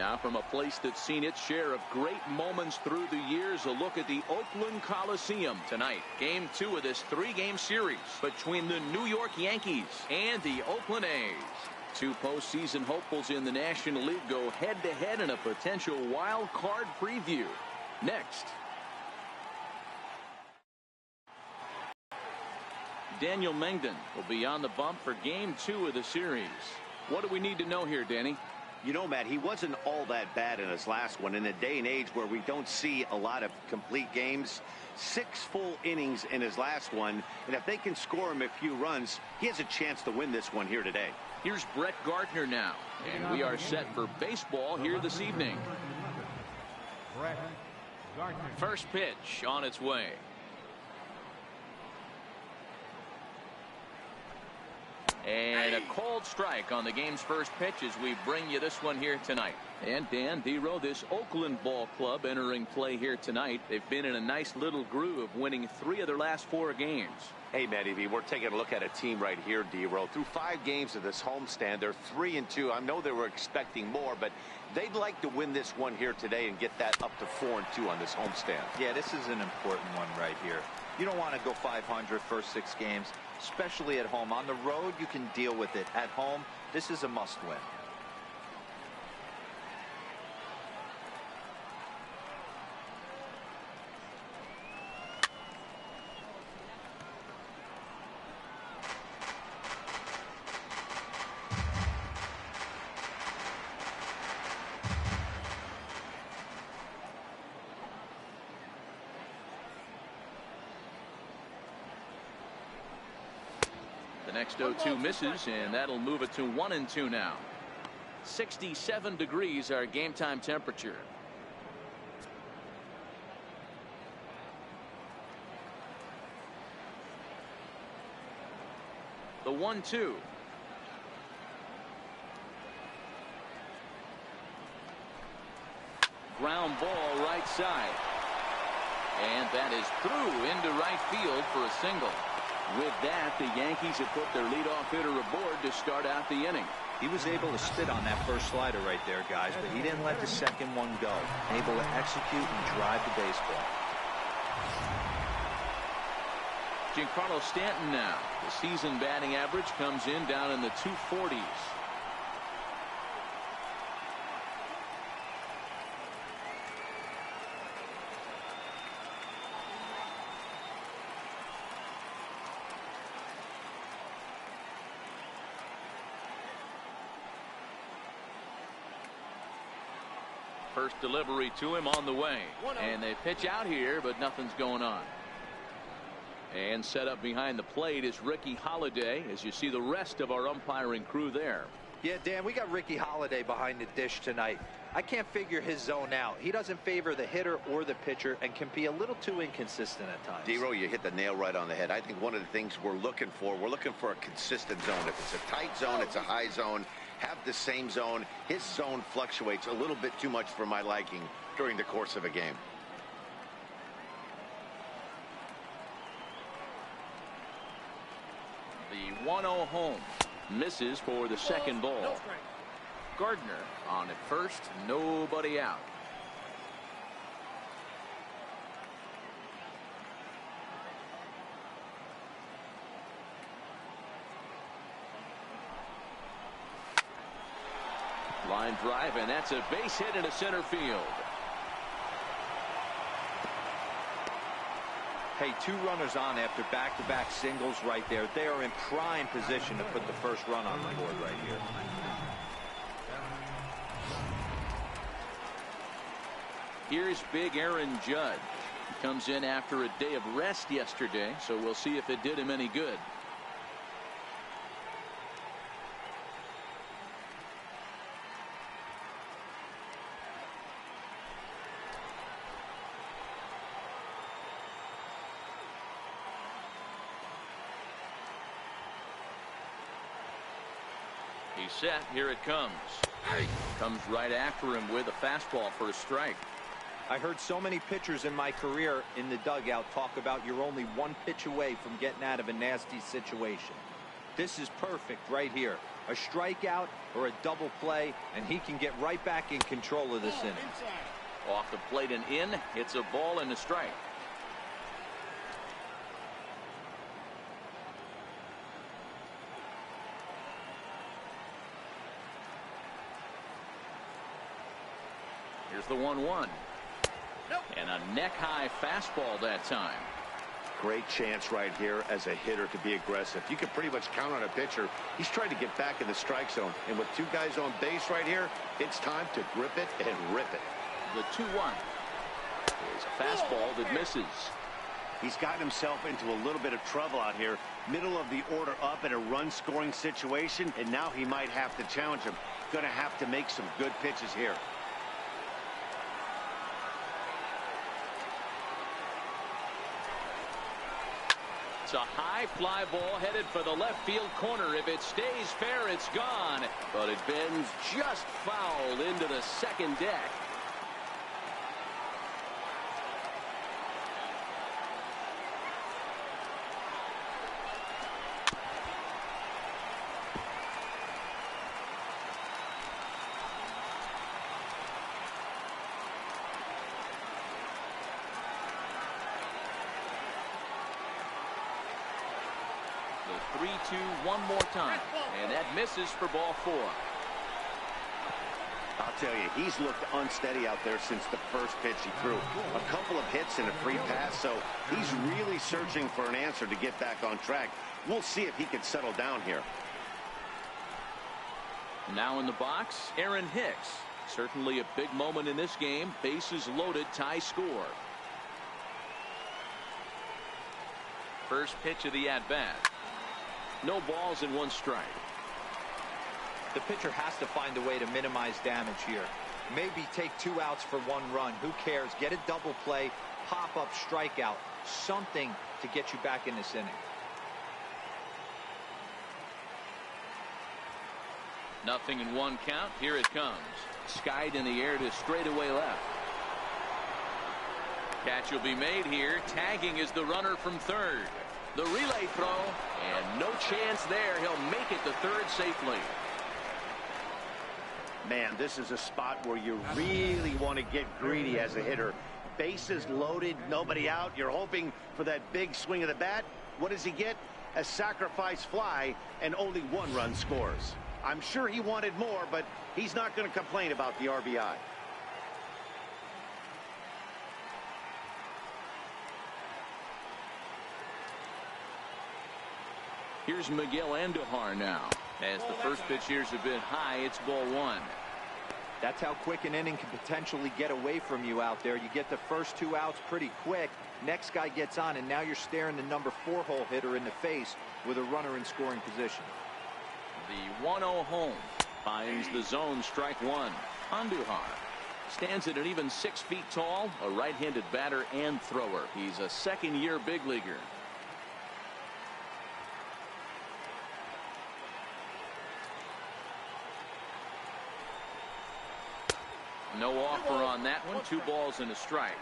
Now from a place that's seen its share of great moments through the years, a look at the Oakland Coliseum tonight. Game 2 of this 3-game series between the New York Yankees and the Oakland A's. Two postseason hopefuls in the National League go head-to-head in a potential wild card preview. Next. Daniel Mengden will be on the bump for Game 2 of the series. What do we need to know here, Danny? You know, Matt, he wasn't all that bad in his last one. In a day and age where we don't see a lot of complete games, 6 full innings in his last one, and if they can score him a few runs, he has a chance to win this one here today. Here's Brett Gardner now, and we are set for baseball here this evening. First pitch on its way. And a cold strike on the game's first pitch as we bring you this one here tonight. And Dan Dero, this Oakland ball club entering play here tonight. They've been in a nice little groove, winning 3 of their last 4 games. Hey, Matty V, we're taking a look at a team right here, Dero. Through 5 games of this homestand, they're 3-2. I know they were expecting more, but they'd like to win this one here today and get that up to 4-2 on this homestand. Yeah, this is an important one right here. You don't want to go 500 first 6 games, especially at home. On the road, you can deal with it. At home, this is a must-win. The next 0-2 misses, and that'll move it to 1-2 now. 67 degrees our game time temperature. The 1-2. Ground ball right side. And that is through into right field for a single. With that, the Yankees have put their leadoff hitter aboard to start out the inning. He was able to spit on that first slider right there, guys, but he didn't let the second one go. Able to execute and drive the baseball. Giancarlo Stanton now. The season batting average comes in down in the 240s. First delivery to him on the way. And they pitch out here, but nothing's going on. And set up behind the plate is Ricky Holiday, as you see the rest of our umpiring crew there. Yeah, Dan, we got Ricky Holiday behind the dish tonight. I can't figure his zone out. He doesn't favor the hitter or the pitcher and can be a little too inconsistent at times. Dero, you hit the nail right on the head. I think one of the things we're looking for a consistent zone. If it's a tight zone, it's a high zone. Have the same zone. His zone fluctuates a little bit too much for my liking during the course of a game. The 1-0 home misses for the second ball. Gardner on at first, nobody out. Line drive, and that's a base hit into center field. Hey, 2 runners on after back-to-back singles right there. They are in prime position to put the first run on the board right here. Here's big Aaron Judge. He comes in after a day of rest yesterday, so we'll see if it did him any good. He's set. Here it comes. Comes right after him with a fastball for a strike. I heard so many pitchers in my career in the dugout talk about you're only 1 pitch away from getting out of a nasty situation. This is perfect right here. A strikeout or a double play, and he can get right back in control of this inning. Off the plate and in. It's a ball and a strike. Here's the 1-1. And a neck-high fastball that time. Great chance right here as a hitter to be aggressive. You can pretty much count on a pitcher. He's trying to get back in the strike zone. And with two guys on base right here, it's time to grip it and rip it. The 2-1. Here's a fastball that misses. He's gotten himself into a little bit of trouble out here. Middle of the order up in a run-scoring situation, and now he might have to challenge him. Going to have to make some good pitches here. It's a high fly ball headed for the left field corner. If it stays fair, it's gone. But it bends just foul into the second deck. The 3-2 one more time, and that misses for ball 4. I'll tell you, he's looked unsteady out there since the first pitch he threw. A couple of hits and a free pass, so he's really searching for an answer to get back on track. We'll see if he can settle down here. Now in the box, Aaron Hicks. Certainly a big moment in this game. Bases loaded, tie score. First pitch of the at-bat. No balls and 1 strike. The pitcher has to find a way to minimize damage here. Maybe take 2 outs for 1 run. Who cares? Get a double play, pop up, strikeout. Something to get you back in this inning. Nothing in 1 count. Here it comes. Skied in the air to straightaway left. Catch will be made here. Tagging is the runner from third. The relay throw, and no chance there. He'll make it to third safely. Man, this is a spot where you really want to get greedy as a hitter. Bases loaded, nobody out. You're hoping for that big swing of the bat. What does he get? A sacrifice fly, and only 1 run scores. I'm sure he wanted more, but he's not going to complain about the RBI. Here's Miguel Andujar now. As the first pitch years have been high, it's ball 1. That's how quick an inning can potentially get away from you out there. You get the first 2 outs pretty quick. Next guy gets on, and now you're staring the number 4 hole hitter in the face with a runner in scoring position. The 1-0 home finds the zone, strike 1. Andujar stands at an even 6 feet tall, a right-handed batter and thrower. He's a second-year big leaguer. No offer on that one. 2 balls and a strike.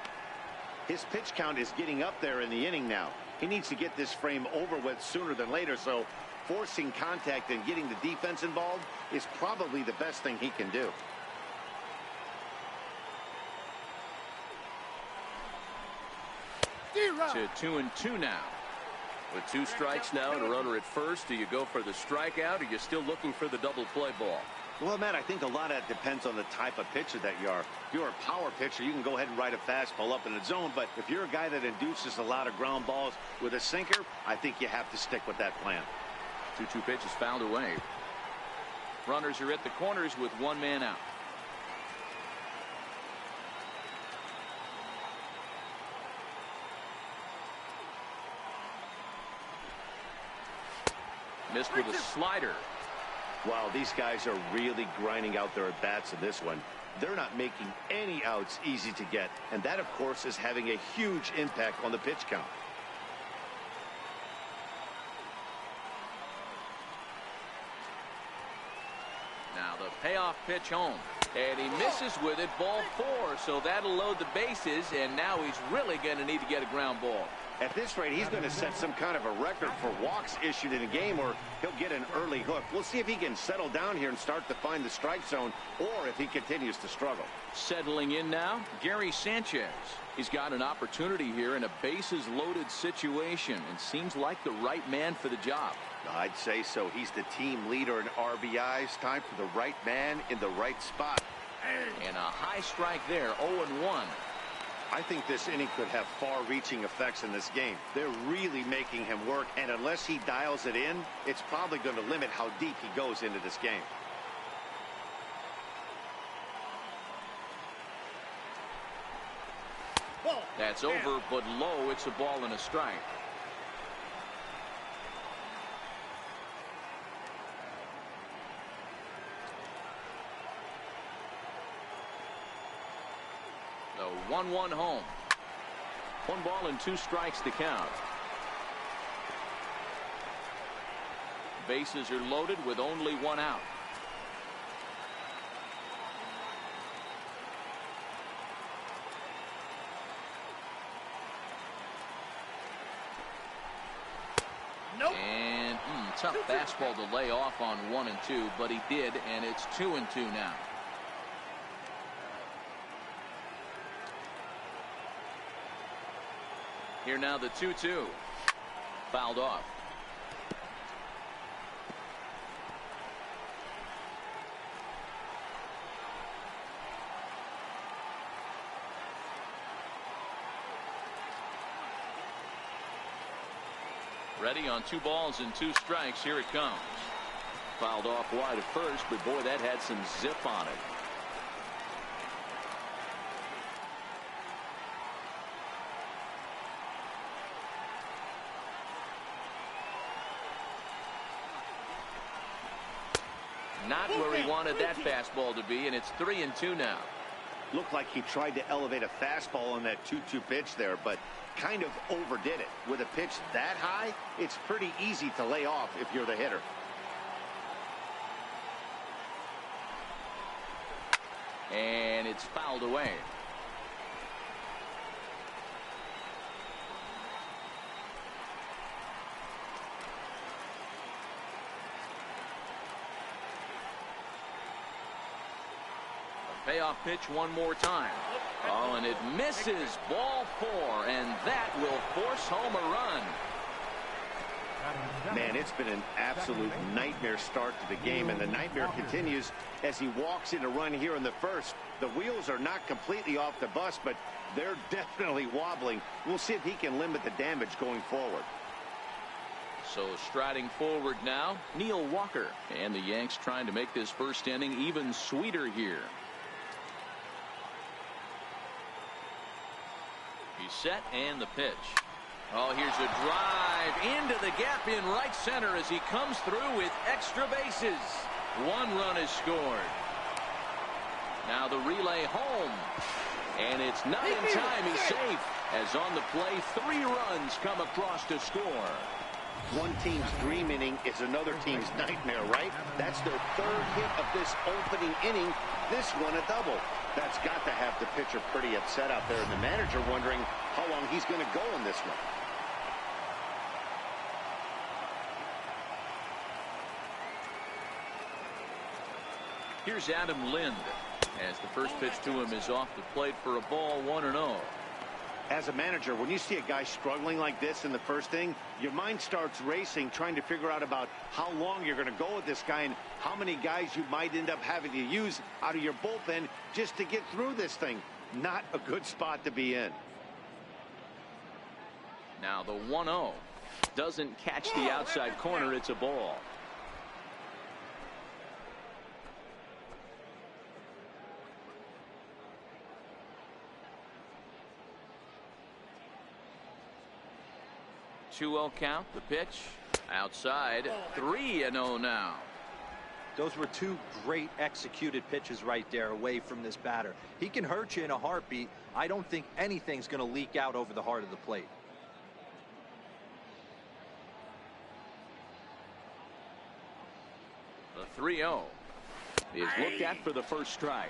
His pitch count is getting up there in the inning now. He needs to get this frame over with sooner than later, so forcing contact and getting the defense involved is probably the best thing he can do. To 2-2 now. With 2 strikes now and a runner at first, do you go for the strikeout, or are you still looking for the double play ball? Well, Matt, I think a lot of that depends on the type of pitcher that you are. If you're a power pitcher, you can go ahead and ride a fastball up in the zone. But if you're a guy that induces a lot of ground balls with a sinker, I think you have to stick with that plan. 2-2 pitch is fouled away. Runners are at the corners with 1 man out. Missed with a slider. Wow, these guys are really grinding out their at-bats in this one. They're not making any outs easy to get. And that, of course, is having a huge impact on the pitch count. Now the payoff pitch home. And he misses with it, ball 4. So that'll load the bases, and now he's really going to need to get a ground ball. At this rate, he's going to set some kind of a record for walks issued in a game, or he'll get an early hook. We'll see if he can settle down here and start to find the strike zone, or if he continues to struggle. Settling in now, Gary Sanchez. He's got an opportunity here in a bases-loaded situation and seems like the right man for the job. I'd say so. He's the team leader in RBIs. Time for the right man in the right spot. And a high strike there, 0-1. I think this inning could have far-reaching effects in this game. They're really making him work, and unless he dials it in, it's probably going to limit how deep he goes into this game. That's over, but low. It's a ball and a strike. The 1-1 home. 1 ball and 2 strikes to count. Bases are loaded with only 1 out. And tough fastball to lay off on 1 and 2, but he did, and it's 2 and 2 now. Here now the 2-2. Fouled off. Ready on 2 balls and 2 strikes. Here it comes. Fouled off wide at first, but boy, that had some zip on it. Not where he wanted that fastball to be, and it's 3 and 2 now. Looked like he tried to elevate a fastball on that 2-2 pitch there, but kind of overdid it. With a pitch that high, it's pretty easy to lay off if you're the hitter. And it's fouled away. Payoff pitch one more time. Oh, and it misses. Ball 4, and that will force home a run. Man, it's been an absolute nightmare start to the game, and the nightmare continues as he walks in a run here in the first. The wheels are not completely off the bus, but they're definitely wobbling. We'll see if he can limit the damage going forward. So striding forward now, Neil Walker. And the Yanks trying to make this first inning even sweeter here. He's set, and the pitch. Oh, here's a drive into the gap in right center as he comes through with extra bases. 1 run is scored. Now the relay home. And it's not in time. He's safe. As on the play, 3 runs come across to score. One team's dream inning is another team's nightmare, right? That's their 3rd hit of this opening inning. This one a double. That's got to have the pitcher pretty upset out there, and the manager wondering how long he's going to go in this one. Here's Adam Lind as the first pitch to him is off the plate for a ball, 1-0. As a manager, when you see a guy struggling like this in the first inning, your mind starts racing, trying to figure out about how long you're going to go with this guy and how many guys you might end up having to use out of your bullpen just to get through this thing. Not a good spot to be in. Now the 1-0 doesn't catch the outside corner. It's a ball. Two-0 count. The pitch outside. 3-0 now. Those were 2 great executed pitches right there away from this batter. He can hurt you in a heartbeat. I don't think anything's going to leak out over the heart of the plate. The 3-0 is looked at for the first strike.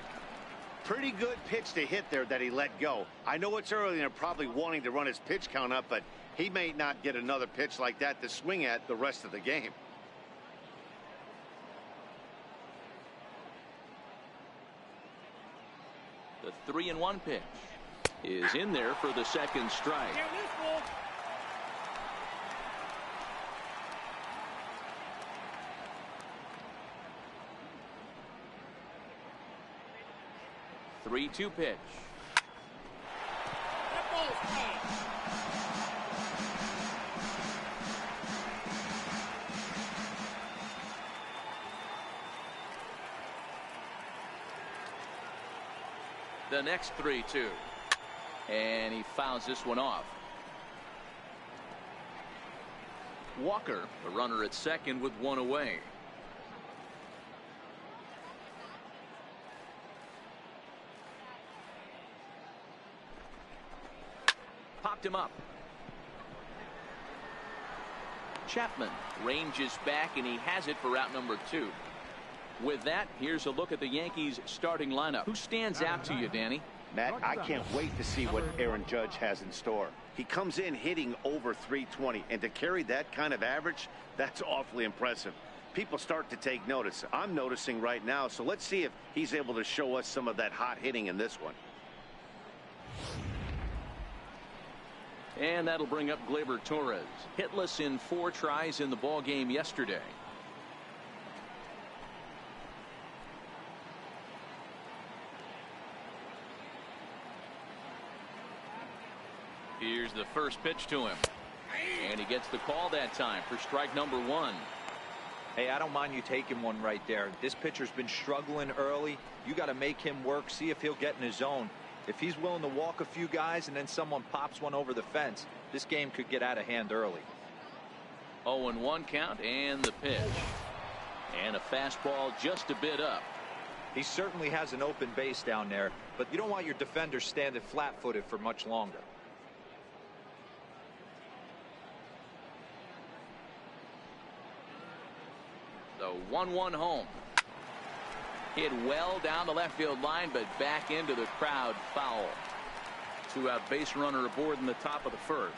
Pretty good pitch to hit there that he let go. I know it's early and they're probably wanting to run his pitch count up, but He may not get another pitch like that to swing at the rest of the game. The 3-1 pitch is in there for the second strike. The 3-2 pitch. The next 3-2. And he fouls this one off. Walker, the runner at second with one away. Popped him up. Chapman ranges back, and he has it for out number 2. With that, here's a look at the Yankees starting lineup. Who stands out to you, Danny? Matt, I can't wait to see what Aaron Judge has in store. He comes in hitting over 320, and to carry that kind of average, that's awfully impressive. People start to take notice. I'm noticing right now, so let's see if he's able to show us some of that hot hitting in this one. And that'll bring up Gleyber Torres. Hitless in 4 tries in the ball game yesterday. Here's the first pitch to him. And he gets the call that time for strike number 1. Hey, I don't mind you taking one right there. This pitcher's been struggling early. You got to make him work, see if he'll get in his zone. If he's willing to walk a few guys and then someone pops one over the fence, this game could get out of hand early. 0-1 count and the pitch. And a fastball just a bit up. He certainly has an open base down there, but you don't want your defender standing flat-footed for much longer. The 1-1 home. Hit well down the left field line, but back into the crowd, foul. 2-out base runner aboard in the top of the first.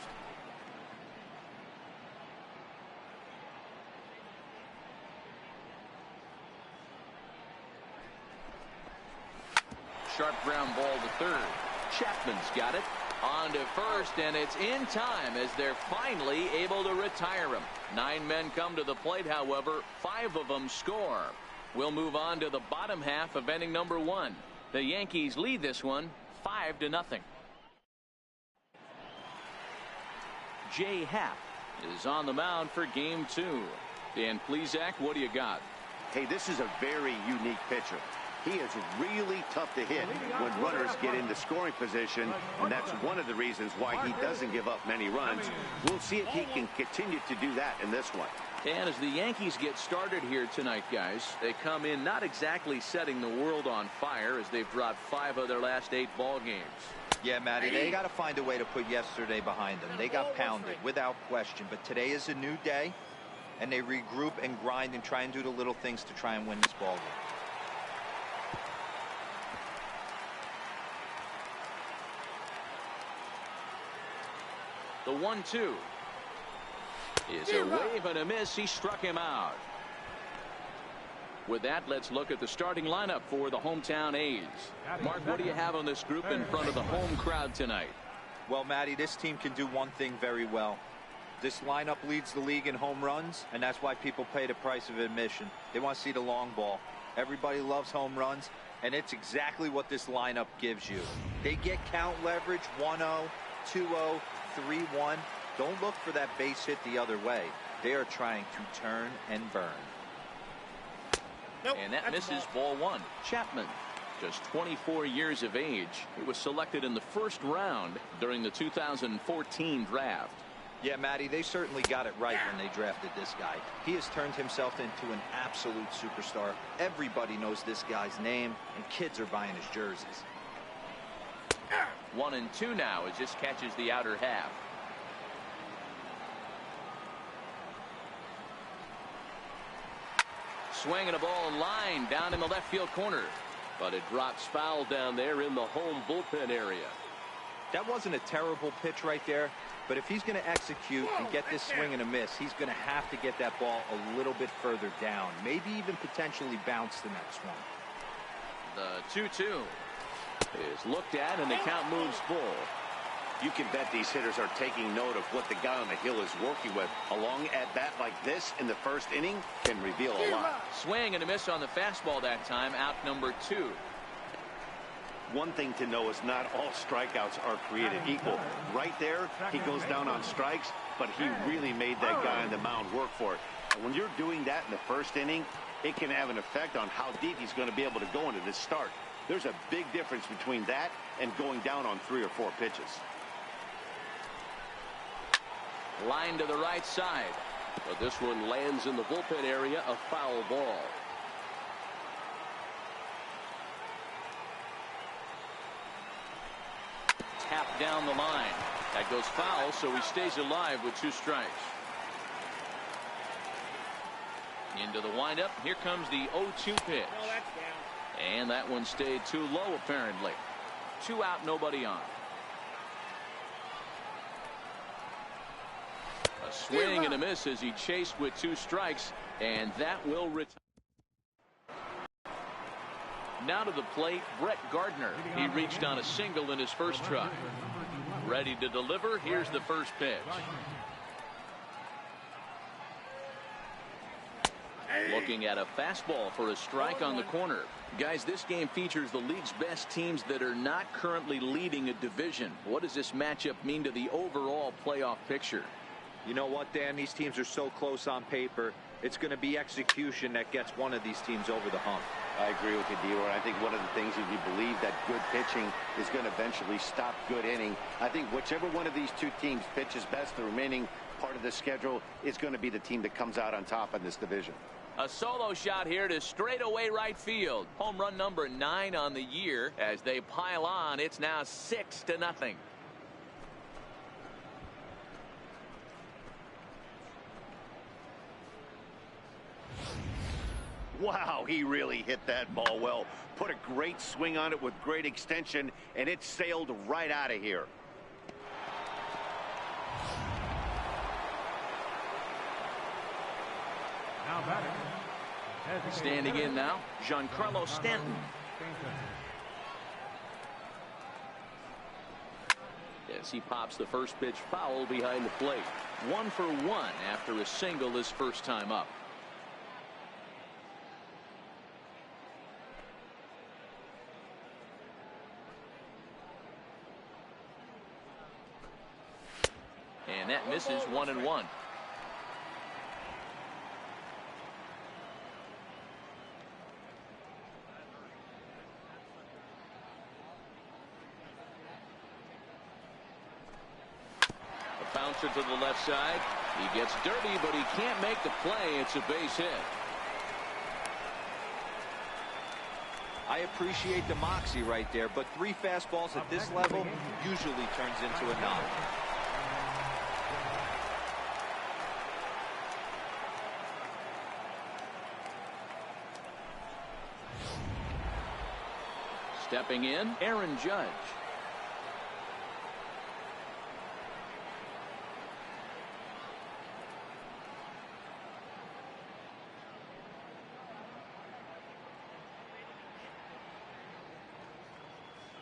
Sharp ground ball to third. Chapman's got it. On to first, and it's in time as they're finally able to retire him. 9 men come to the plate, however. 5 of them score. We'll move on to the bottom half of inning number 1. The Yankees lead this one 5-0. Jay Happ is on the mound for game 2. Dan Plesac, what do you got? Hey, this is a very unique pitcher. He is really tough to hit when runners get into scoring position, and that's one of the reasons why he doesn't give up many runs. We'll see if he can continue to do that in this one. And as the Yankees get started here tonight, guys, they come in not exactly setting the world on fire as they've dropped 5 of their last 8 ball games. Yeah, Matty, they got to find a way to put yesterday behind them. They got pounded without question, but today is a new day, and they regroup and grind and try and do the little things to try and win this ball game. The 1-2 is a wave and a miss. He struck him out. With that, let's look at the starting lineup for the hometown A's. Mark, what do you have on this group in front of the home crowd tonight? Well, Matty, this team can do one thing very well. This lineup leads the league in home runs, and that's why people pay the price of admission. They want to see the long ball. Everybody loves home runs, and it's exactly what this lineup gives you. They get count leverage 1-0, 2-0, 3-1. Don't look for that base hit the other way. They are trying to turn and burn. Nope, and that misses ball 1. Chapman, just 24 years of age. He was selected in the first round during the 2014 draft. Yeah, Matty, they certainly got it right when they drafted this guy. He has turned himself into an absolute superstar. Everybody knows this guy's name, and kids are buying his jerseys. 1-2 now as this catches the outer half. Swinging a ball line down in the left field corner, but it drops foul down there in the home bullpen area. That wasn't a terrible pitch right there. But if he's going to execute and get this swing and a miss, he's going to have to get that ball a little bit further down. Maybe even potentially bounce the next one. The 2-2 is looked at, and the count moves full. You can bet these hitters are taking note of what the guy on the hill is working with. A long at-bat like this in the first inning can reveal a lot. Swing and a miss on the fastball that time, out number 2. One thing to know is not all strikeouts are created equal. Right there, he goes down on strikes, but he really made that guy on the mound work for it. And when you're doing that in the first inning, it can have an effect on how deep he's going to be able to go into this start. There's a big difference between that and going down on 3 or 4 pitches. Line to the right side. But this one lands in the bullpen area, a foul ball. Tap down the line. That goes foul, so he stays alive with 2 strikes. Into the windup. Here comes the 0-2 pitch. And that one stayed too low, apparently. 2 out, nobody on. A swing and a miss as he chased with 2 strikes, and that will retire. Now to the plate, Brett Gardner. He reached on a single in his first try. Ready to deliver. Here's the first pitch. Looking at a fastball for a strike on the corner. Guys, this game features the league's best teams that are not currently leading a division. What does this matchup mean to the overall playoff picture? You know what, Dan? These teams are so close on paper. It's going to be execution that gets one of these teams over the hump. I agree with you, D-Roy. I think one of the things, if you believe that good pitching is going to eventually stop good inning, I think whichever one of these 2 teams pitches best the remaining part of the schedule is going to be the team that comes out on top in this division. A solo shot here to straightaway right field. Home run number 9 on the year. As they pile on, it's now 6-0. Wow, he really hit that ball well. Put a great swing on it with great extension, and it sailed right out of here. Standing in now, Giancarlo Stanton. As he pops the first pitch foul behind the plate. 1 for 1 after a single his first time up. And that misses 1-1. A bouncer to the left side. He gets dirty, but he can't make the play. It's a base hit. I appreciate the moxie right there, but 3 fastballs at this level usually turns into a knock. Stepping in, Aaron Judge.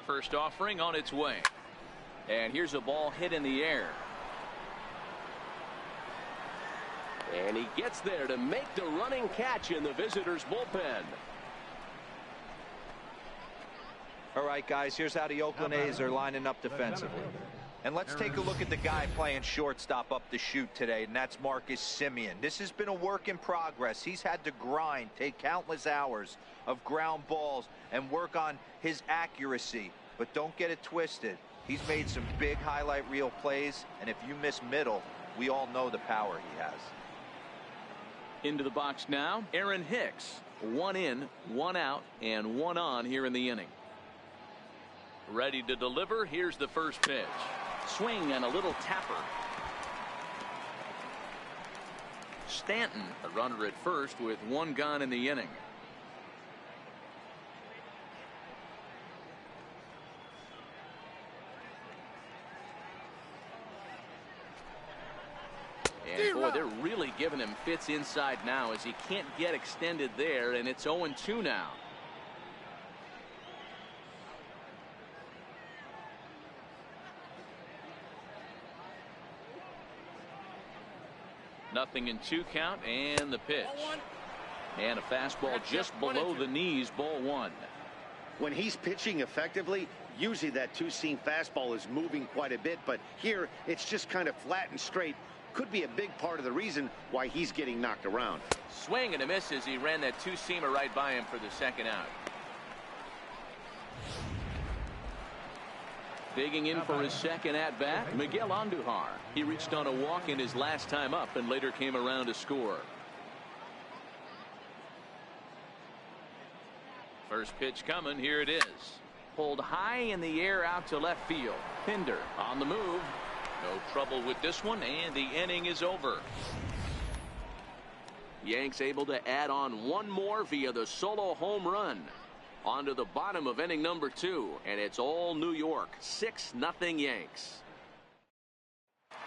First offering on its way. And here's a ball hit in the air. And he gets there to make the running catch in the visitors' bullpen. All right, guys, here's how the Oakland A's are lining up defensively. And let's take a look at the guy playing shortstop up the chute today, and that's Marcus Semien. This has been a work in progress. He's had to grind, take countless hours of ground balls, and work on his accuracy. But don't get it twisted. He's made some big highlight reel plays, and if you miss middle, we all know the power he has. Into the box now, Aaron Hicks. 1 in, 1 out, and 1 on here in the inning. Ready to deliver. Here's the first pitch. Swing and a little tapper. Stanton, a runner at first with 1 gone in the inning. And boy, they're really giving him fits inside now as he can't get extended there, and it's 0-2 now. Nothing in 2 count, and the pitch. And a fastball just below the knees, ball 1. When he's pitching effectively, usually that two-seam fastball is moving quite a bit, but here it's just kind of flat and straight. Could be a big part of the reason why he's getting knocked around. Swing and a miss as he ran that two-seamer right by him for the second out. Digging in for his second at-bat, Miguel Andujar. He reached on a walk in his last time up and later came around to score. First pitch coming. Here it is. Pulled high in the air out to left field. Pinder on the move. No trouble with this one, and the inning is over. Yanks able to add on one more via the solo home run. On to the bottom of inning number 2, and it's all New York. 6-0 Yanks.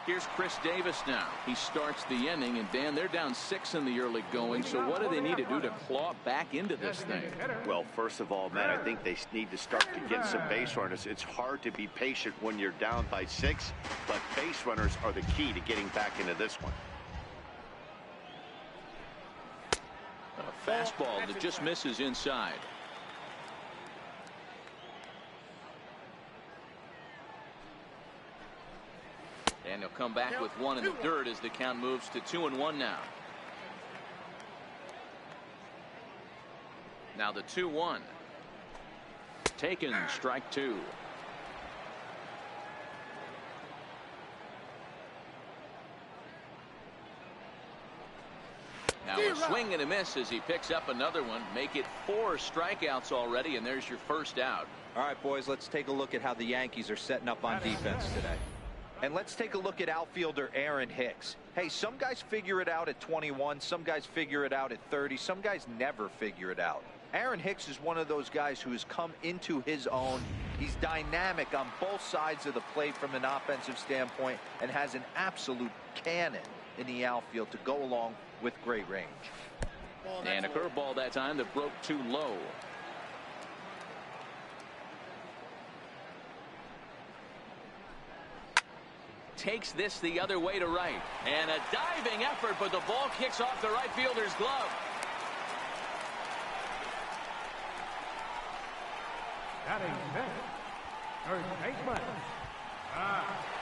Here's Chris Davis now. He starts the inning, and Dan, they're down 6 in the early going, so what do they need to do to claw back into this thing? Well, first of all, Matt, I think they need to start to get some base runners. It's hard to be patient when you're down by 6, but base runners are the key to getting back into this one. A fastball that just misses inside. And he'll come back with one in the dirt as the count moves to 2-1 now. Now the 2-1. Taken, strike 2. Now a swing and a miss as he picks up another one. Make it 4 strikeouts already, and there's your first out. All right, boys, let's take a look at how the Yankees are setting up on defense today. And let's take a look at outfielder Aaron Hicks. Hey, some guys figure it out at 21. Some guys figure it out at 30. Some guys never figure it out. Aaron Hicks is one of those guys who has come into his own. He's dynamic on both sides of the plate from an offensive standpoint and has an absolute cannon in the outfield to go along with great range. And a curveball that time that broke too low. Takes this the other way to right. And a diving effort, but the ball kicks off the right fielder's glove.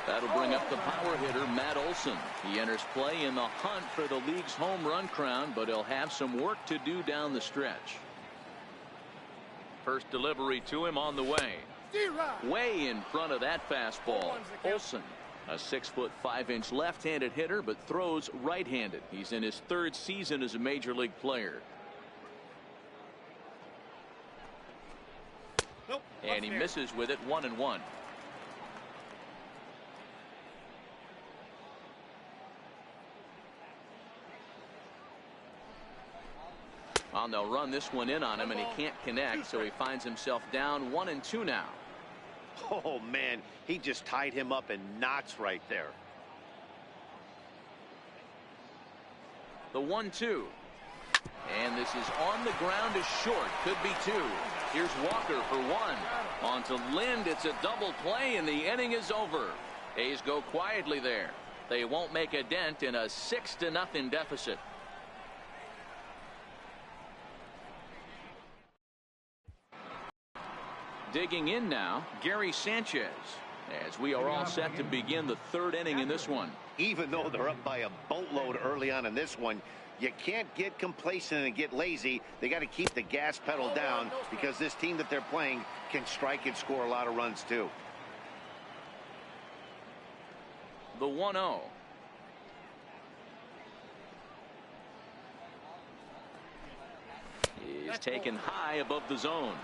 That'll bring up the power hitter, Matt Olson. He enters play in the hunt for the league's home run crown, but he'll have some work to do down the stretch. First delivery to him on the way. Way in front of that fastball. Olson, a 6'5" left-handed hitter, but throws right-handed. He's in his 3rd season as a major league player. And he misses with it, 1-1. Well, they'll run this one in on him, and he can't connect, so he finds himself down 1-2 now. Oh, man, he just tied him up in knots right there. The 1-2. And this is on the ground is short. Could be 2. Here's Walker for 1. On to Lind. It's a double play, and the inning is over. A's go quietly there. They won't make a dent in a 6-0 deficit. Digging in now, Gary Sanchez, as we are all set to begin the 3rd inning in this one. Even though they're up by a boatload early on in this one, you can't get complacent and get lazy. They got to keep the gas pedal down because this team that they're playing can strike and score a lot of runs too. The 1-0. Is taken high above the zone.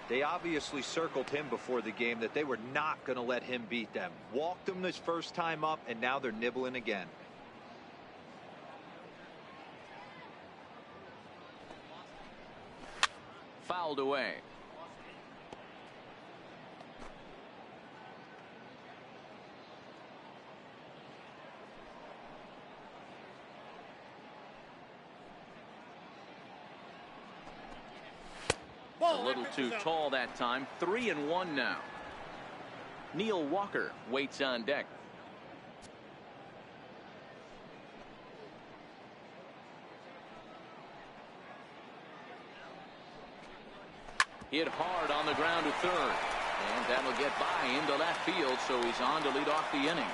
They obviously circled him before the game that they were not going to let him beat them. Walked him this first time up, and now they're nibbling again. Fouled away. A little too tall that time. 3-1 now. Neil Walker waits on deck. Hit hard on the ground to third. And that'll get by into left field, so he's on to lead off the inning.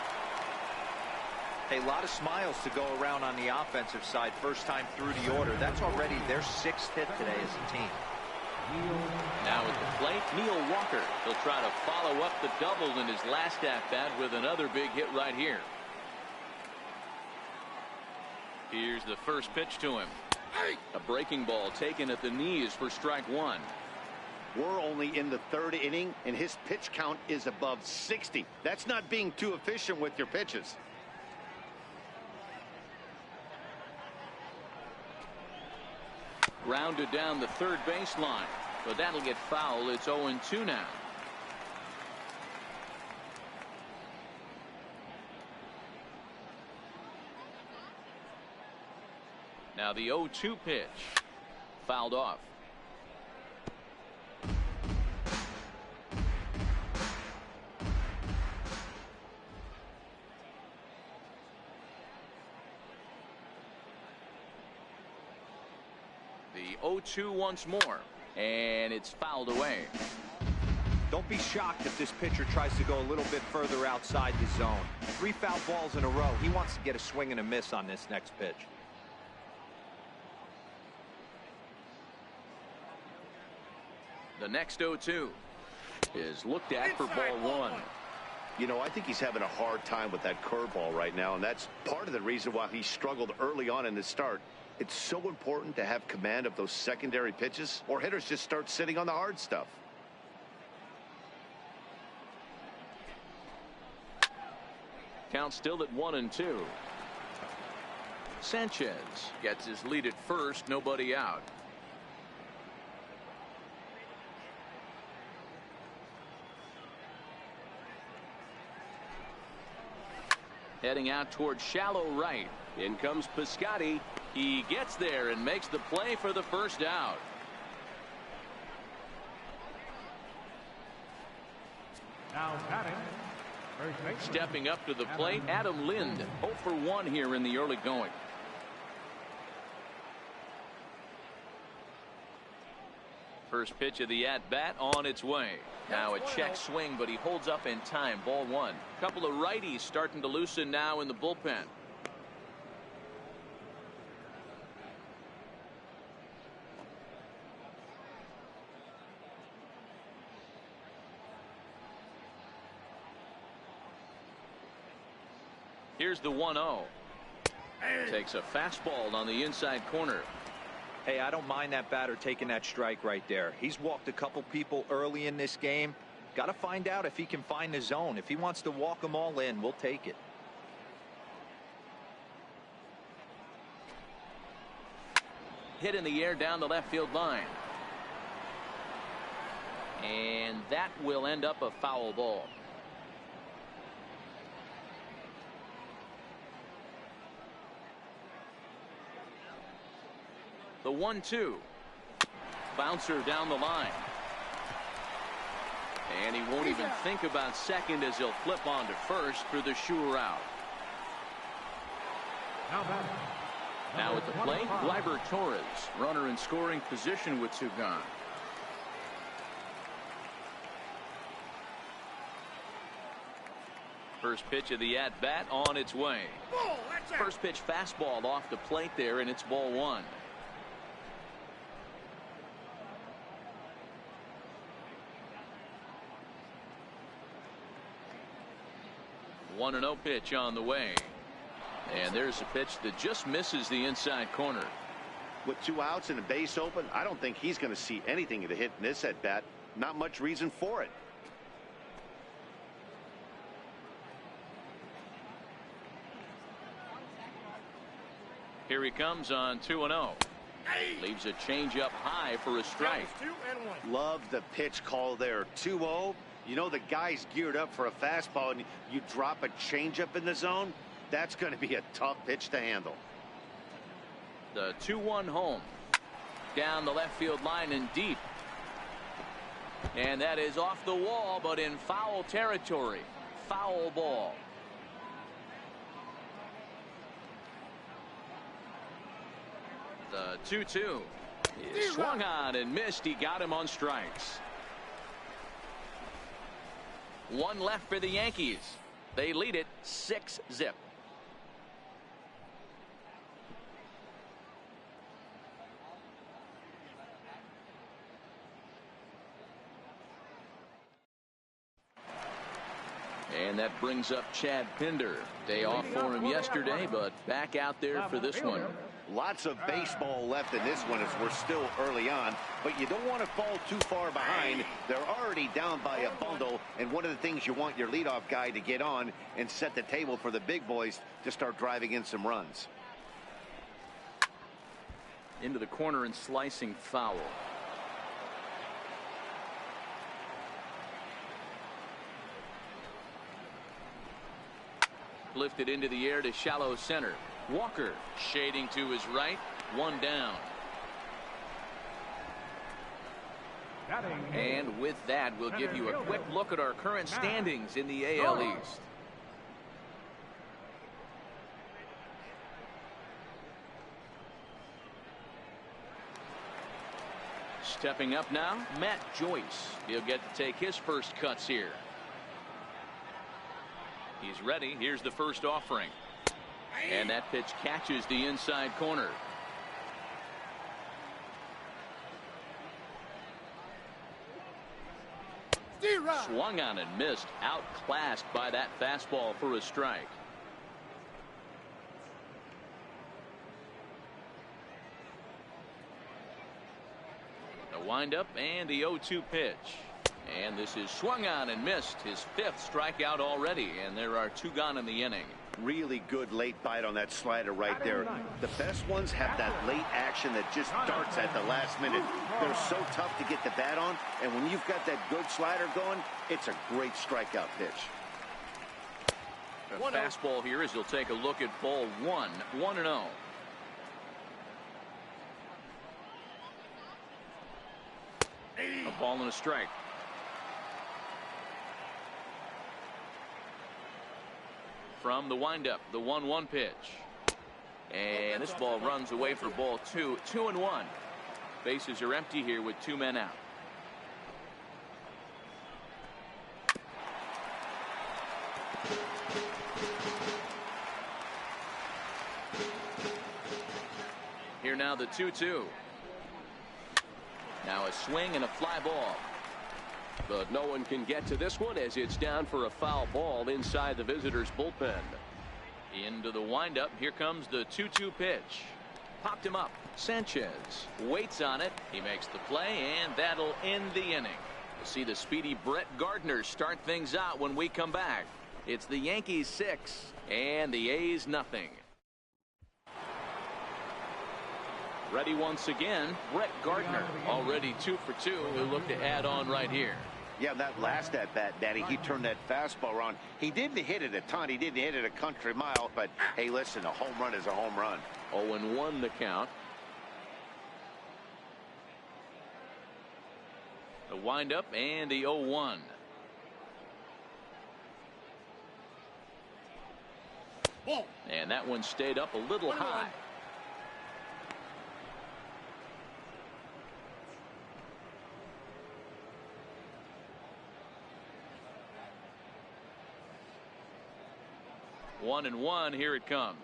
A lot of smiles to go around on the offensive side. First time through the order. That's already their 6th hit today as a team. Now at the plate, Neil Walker. He'll try to follow up the double in his last at-bat with another big hit right here. Here's the first pitch to him. A breaking ball taken at the knees for strike one. We're only in the 3rd inning, and his pitch count is above 60. That's not being too efficient with your pitches. Grounded down the third baseline, but that'll get foul. It's 0-2 now. Now the 0-2 pitch. Fouled off. The 0-2 once more, and it's fouled away. Don't be shocked if this pitcher tries to go a little bit further outside the zone. 3 foul balls in a row. He wants to get a swing and a miss on this next pitch. The next 0-2 is looked at for ball one. You know, I think he's having a hard time with that curveball right now, and that's part of the reason why he struggled early on in the start. It's so important to have command of those secondary pitches, or hitters just start sitting on the hard stuff. Count still at 1-2. Sanchez gets his lead at first, nobody out. Heading out toward shallow right. In comes Piscotty. He gets there and makes the play for the first out. Now batting. Stepping up to the plate, Adam Lind. 0 for 1 here in the early going. First pitch of the at-bat on its way. Now a check swing, but he holds up in time. Ball one. Couple of righties starting to loosen now in the bullpen. Here's the 1-0. Takes a fastball on the inside corner. Hey, I don't mind that batter taking that strike right there. He's walked a couple people early in this game. Got to find out if he can find the zone. If he wants to walk them all in, we'll take it. Hit in the air down the left field line. And that will end up a foul ball. The 1-2. Bouncer down the line. And he won't even think about second as he'll flip on to first for the sure out. Now at the plate, Gleyber Torres, runner in scoring position with 2 gone. First pitch of the at-bat on its way. First pitch fastball off the plate there, and it's ball one. One 1-0 pitch on the way. And there's a pitch that just misses the inside corner. With 2 outs and a base open, I don't think he's going to see anything to hit in this at bat. Not much reason for it. Here he comes on 2-0. Leaves a changeup high for a strike. Love the pitch call there. 2-0. You know the guy's geared up for a fastball, and you drop a changeup in the zone. That's going to be a tough pitch to handle. The 2-1 home. Down the left field line and deep. And that is off the wall, but in foul territory. Foul ball. The 2-2 is swung on and missed. He got him on strikes. One left for the Yankees. They lead it 6-0. And that brings up Chad Pinder. Day off for him yesterday, but back out there for this one. Lots of baseball left in this one as we're still early on, but you don't want to fall too far behind. They're already down by a bundle, and one of the things you want your leadoff guy to get on and set the table for the big boys to start driving in some runs. Into the corner and slicing foul. Lifted into the air to shallow center. Walker shading to his right. One down. And with that, we'll give you a quick look at our current standings in the AL East. Stepping up now, Matt Joyce. He'll get to take his first cuts here. He's ready. Here's the first offering. And that pitch catches the inside corner. Swung on and missed. Outclassed by that fastball for a strike. The windup and the 0-2 pitch. And this is swung on and missed. His fifth strikeout already, and there are two gone in the inning. Really good late bite on that slider right there. The best ones have that late action that just darts at the last minute. They're so tough to get the bat on, and when you've got that good slider going, it's a great strikeout pitch. A fastball here as he'll take a look at ball one. 1-0. A ball and a strike. From the windup, the 1-1 pitch. And this ball runs away for ball two. 2-1. Bases are empty here with two men out. Here now the 2-2. Now a swing and a fly ball. But no one can get to this one as it's down for a foul ball inside the visitors' bullpen. Into the windup. Here comes the 2-2 pitch. Popped him up. Sanchez waits on it. He makes the play, and that'll end the inning. We'll see the speedy Brett Gardner start things out when we come back. It's the Yankees 6 and the A's nothing. Ready once again, Brett Gardner, already 2 for 2. He'll look to add on right here. Yeah, that last at bat, Daddy, he turned that fastball around. He didn't hit it a ton. He didn't hit it a country mile. But, hey, listen, a home run is a home run. 0-1 the count. The windup and the 0-1. And that one stayed up a little high. One and one. Here it comes.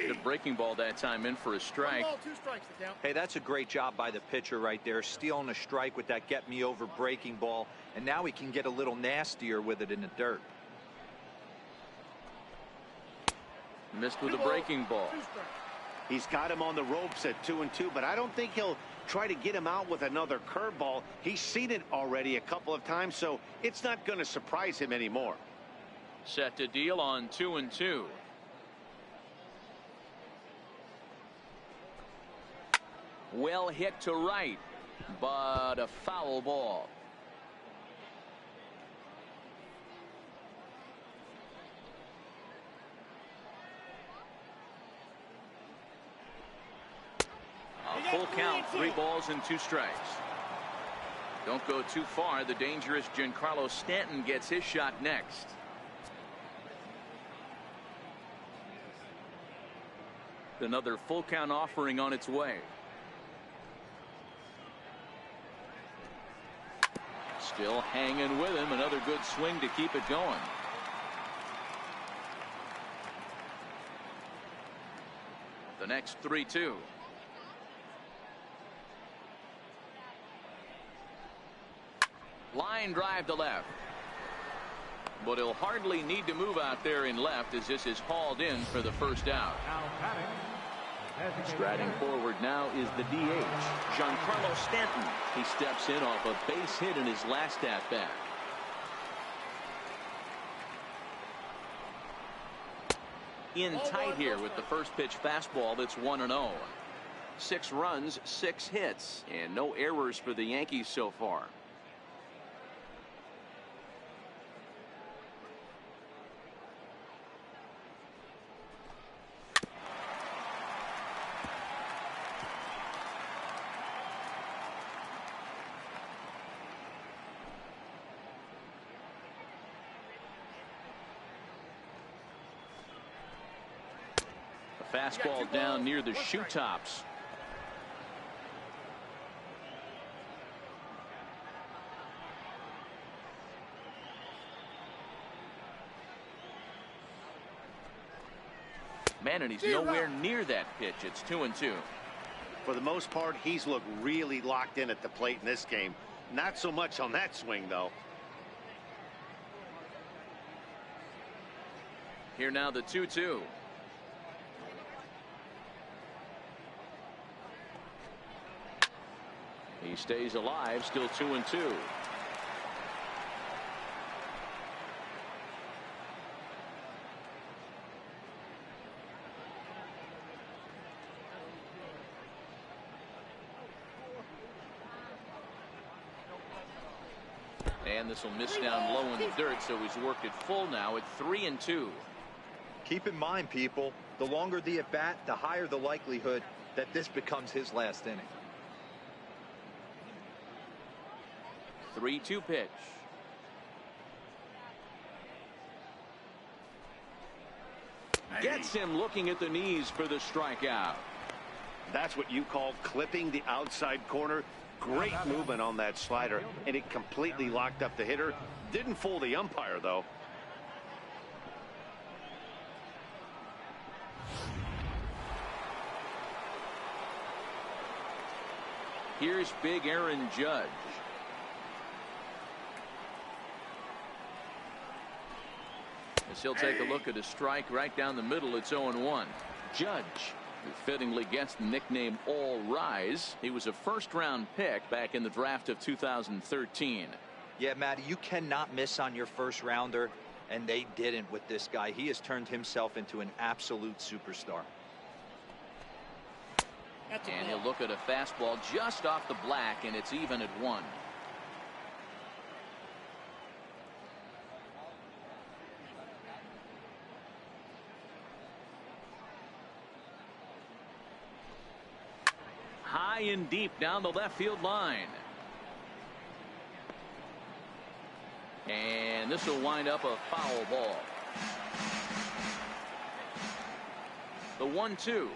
The breaking ball that time in for a strike. 1 ball, 2 strikes to count. Hey, that's a great job by the pitcher right there, stealing a strike with that get me over breaking ball, and now he can get a little nastier with it in the dirt. Missed with a breaking ball. He's got him on the ropes at 2-2, but I don't think he'll try to get him out with another curveball. He's seen it already a couple of times, so it's not going to surprise him anymore. Set to deal on 2-2. Well hit to right, but a foul ball. Full count, 3 balls and 2 strikes. Don't go too far. The dangerous Giancarlo Stanton gets his shot next. Another full count offering on its way. Still hanging with him. Another good swing to keep it going. The next 3-2. Line drive to left. But he'll hardly need to move out there in left as this is hauled in for the first out. Now batting. Striding forward now is the DH, Giancarlo Stanton. He steps in off a base hit in his last at bat. In tight here with the first pitch fastball that's 1-0. 6 runs, 6 hits, and no errors for the Yankees so far. Fastball down near the shoe tops. Man, and he's nowhere near that pitch. It's 2-2. For the most part, he's looked really locked in at the plate in this game. Not so much on that swing, though. Here now the 2-2. He stays alive, still 2-2. And this will miss down low in the dirt, so he's worked it full now at 3-2. Keep in mind, people, the longer the at bat, the higher the likelihood that this becomes his last inning. 3-2 pitch. Gets him looking at the knees for the strikeout. That's what you call clipping the outside corner. Great movement on that slider, and it completely locked up the hitter. Didn't fool the umpire, though. Here's big Aaron Judge. As he'll take a look at a strike right down the middle. It's 0-1. Judge, who fittingly gets the nickname All Rise. He was a first-round pick back in the draft of 2013. Yeah, Matty, you cannot miss on your first rounder, and they didn't with this guy. He has turned himself into an absolute superstar. And he'll look at a fastball just off the black, and it's even at 1. High and deep down the left field line. And this will wind up a foul ball. The 1-2.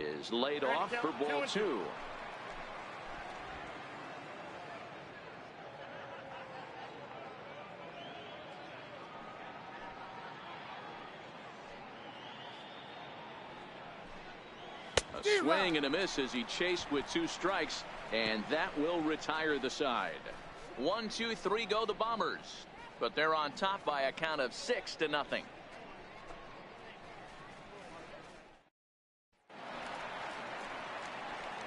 Is laid off for ball 2. A swing and a miss as he chased with 2 strikes, and that will retire the side. 1, 2, 3 go the Bombers, but they're on top by a count of 6-0.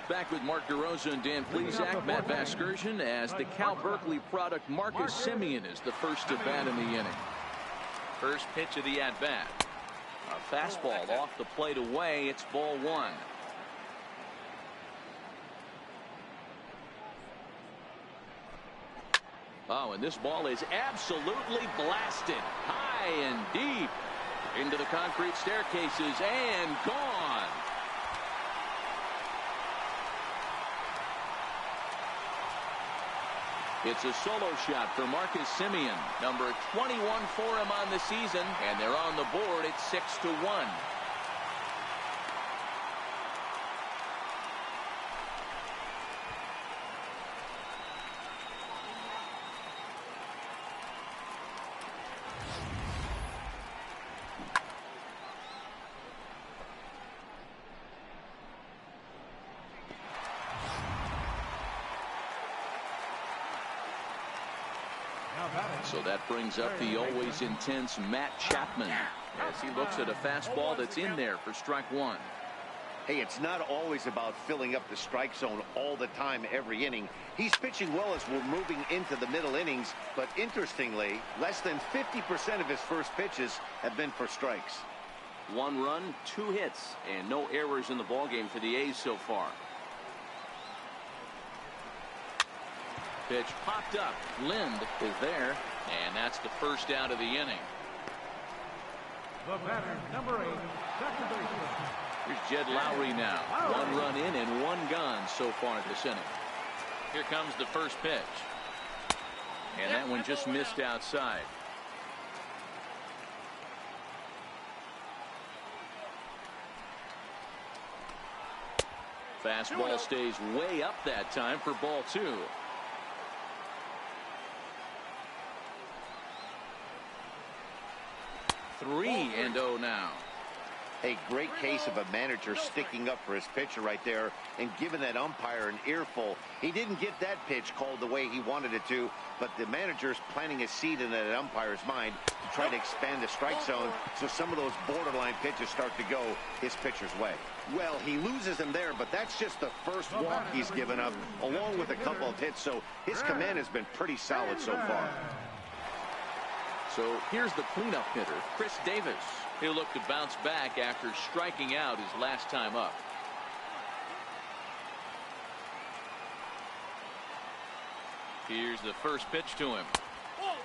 Back with Mark DeRosa and Dan Plesac, Matt Vasgersian, as the Cal Berkeley product Marcus Semien is the first at bat in the inning. First pitch of the at bat. A fastball off the plate away. It's ball 1. Oh, and this ball is absolutely blasted high and deep. Into the concrete staircases and gone. It's a solo shot for Marcus Semien, number 21 for him on the season, and they're on the board at 6-1. So that brings up the always intense Matt Chapman as he looks at a fastball that's in there for strike one. Hey, it's not always about filling up the strike zone all the time every inning. He's pitching well as we're moving into the middle innings, but interestingly, less than 50% of his first pitches have been for strikes. 1 run, 2 hits, and no errors in the ballgame for the A's so far. Pitch popped up. Lind is there, and that's the first out of the inning. The batter, number 8, second baseman. Here's Jed Lowry now. 1 run in and 1 gone so far this inning. Here comes the first pitch. And that one just missed outside. Fastball stays way up that time for ball 2. 3-0 now. A great case of a manager sticking up for his pitcher right there and giving that umpire an earful. He didn't get that pitch called the way he wanted it to, but the manager's planting a seed in that umpire's mind to try to expand the strike zone so some of those borderline pitches start to go his pitcher's way. Well, he loses him there, but that's just the first walk he's given up, along with a couple of hits, so his command has been pretty solid so far. So here's the cleanup hitter, Chris Davis. He'll look to bounce back after striking out his last time up. Here's the first pitch to him.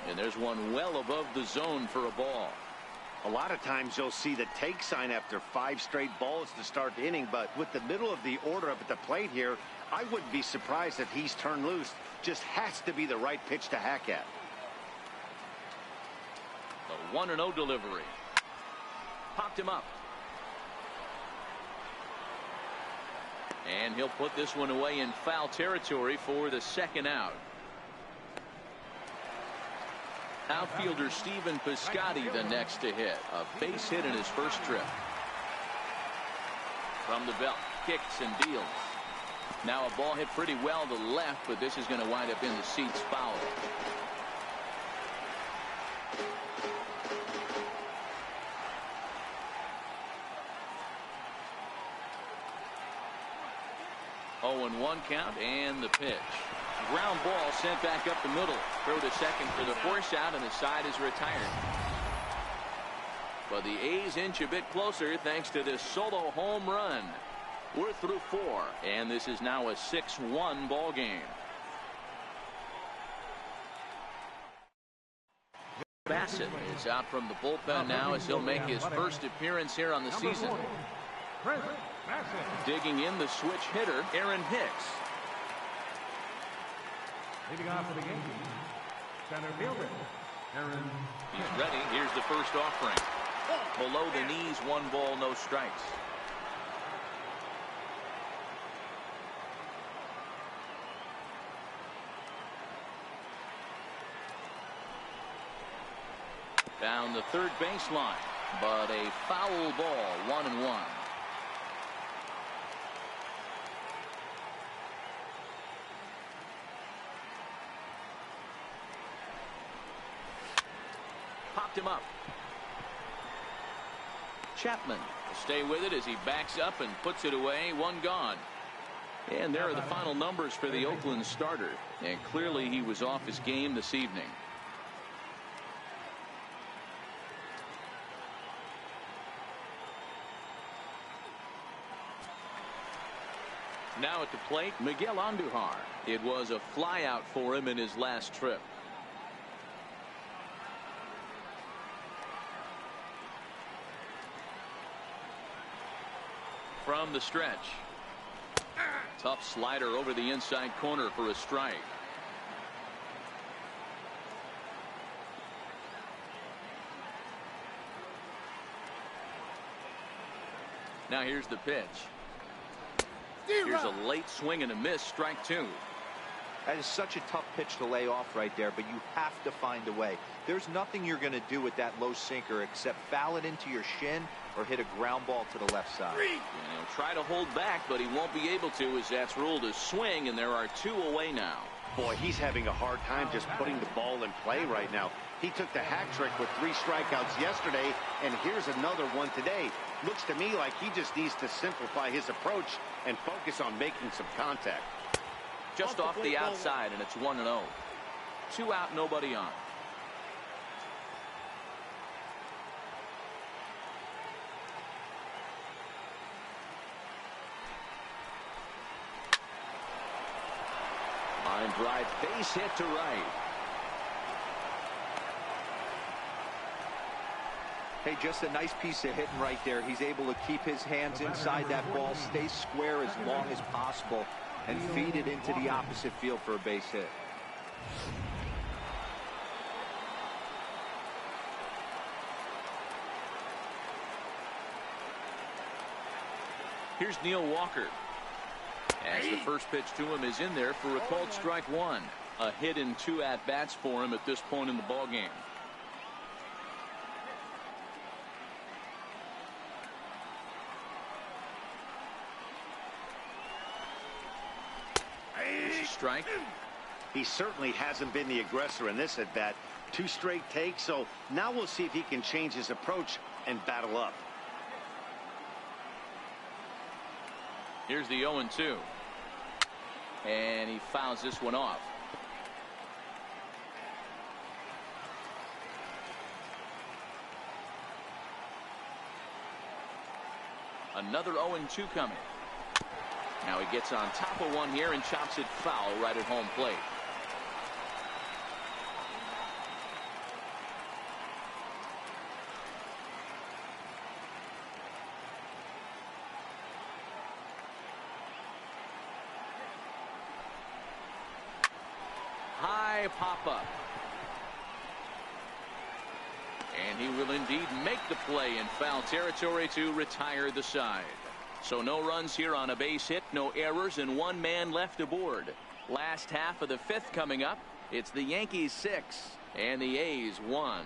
And there's one well above the zone for a ball. A lot of times you'll see the take sign after 5 straight balls to start the inning, but with the middle of the order up at the plate here, I wouldn't be surprised if he's turned loose. Just has to be the right pitch to hack at. The 1-0 delivery. Popped him up. And he'll put this one away in foul territory for the second out. Outfielder Stephen Piscotty the next to hit. A base hit in his first trip. From the belt, kicks and deals. Now a ball hit pretty well to left, but this is going to wind up in the seats foul. Oh, 1 count and the pitch. Ground ball sent back up the middle. Throw to second for the force out, and the side is retired. But the A's inch a bit closer thanks to this solo home run. We're through 4, and this is now a 6-1 ball game. Bassett is out from the bullpen now as he'll make his first appearance here on the season. Digging in the switch hitter, Aaron Hicks. Leading off for the Yankees, center fielder, Aaron. He's ready. Here's the first offering. Below the knees, 1 ball, no strikes. Down the third baseline, but a foul ball, 1-1. Popped him up. Chapman will stay with it as he backs up and puts it away. 1 gone. And there are the final numbers for the Oakland starter. And clearly he was off his game this evening. Now at the plate, Miguel Andujar. It was a flyout for him in his last trip. from the stretch. Tough slider over the inside corner for a strike. Now here's the pitch. Here's a late swing and a miss, strike 2. That is such a tough pitch to lay off right there, but you have to find a way. There's nothing you're going to do with that low sinker except foul it into your shin or hit a ground ball to the left side. And he'll try to hold back, but he won't be able to, as that's ruled a swing, and there are 2 away now. Boy, he's having a hard time just putting the ball in play right now. He took the hat trick with 3 strikeouts yesterday, and here's another one today. Looks to me like he just needs to simplify his approach and focus on making some contact. Just off the outside, and it's 1-0. 2 out, nobody on. Line drive, base hit to right. Hey, just a nice piece of hitting right there. He's able to keep his hands inside that ball, stay square as long as possible, and feed it into the opposite field for a base hit. Here's Neil Walker. As the first pitch to him is in there for a called strike 1. A hit in 2 at-bats for him at this point in the ballgame. Strike. He certainly hasn't been the aggressor in this at bat. 2 straight takes, so now we'll see if he can change his approach and battle up. Here's the 0-2. And he fouls this one off. Another 0-2 coming. Now he gets on top of one here and chops it foul right at home plate. High pop-up. And he will indeed make the play in foul territory to retire the side. So no runs here on a base hit, no errors, and 1 man left aboard. Last half of the 5th coming up. It's the Yankees 6 and the A's 1.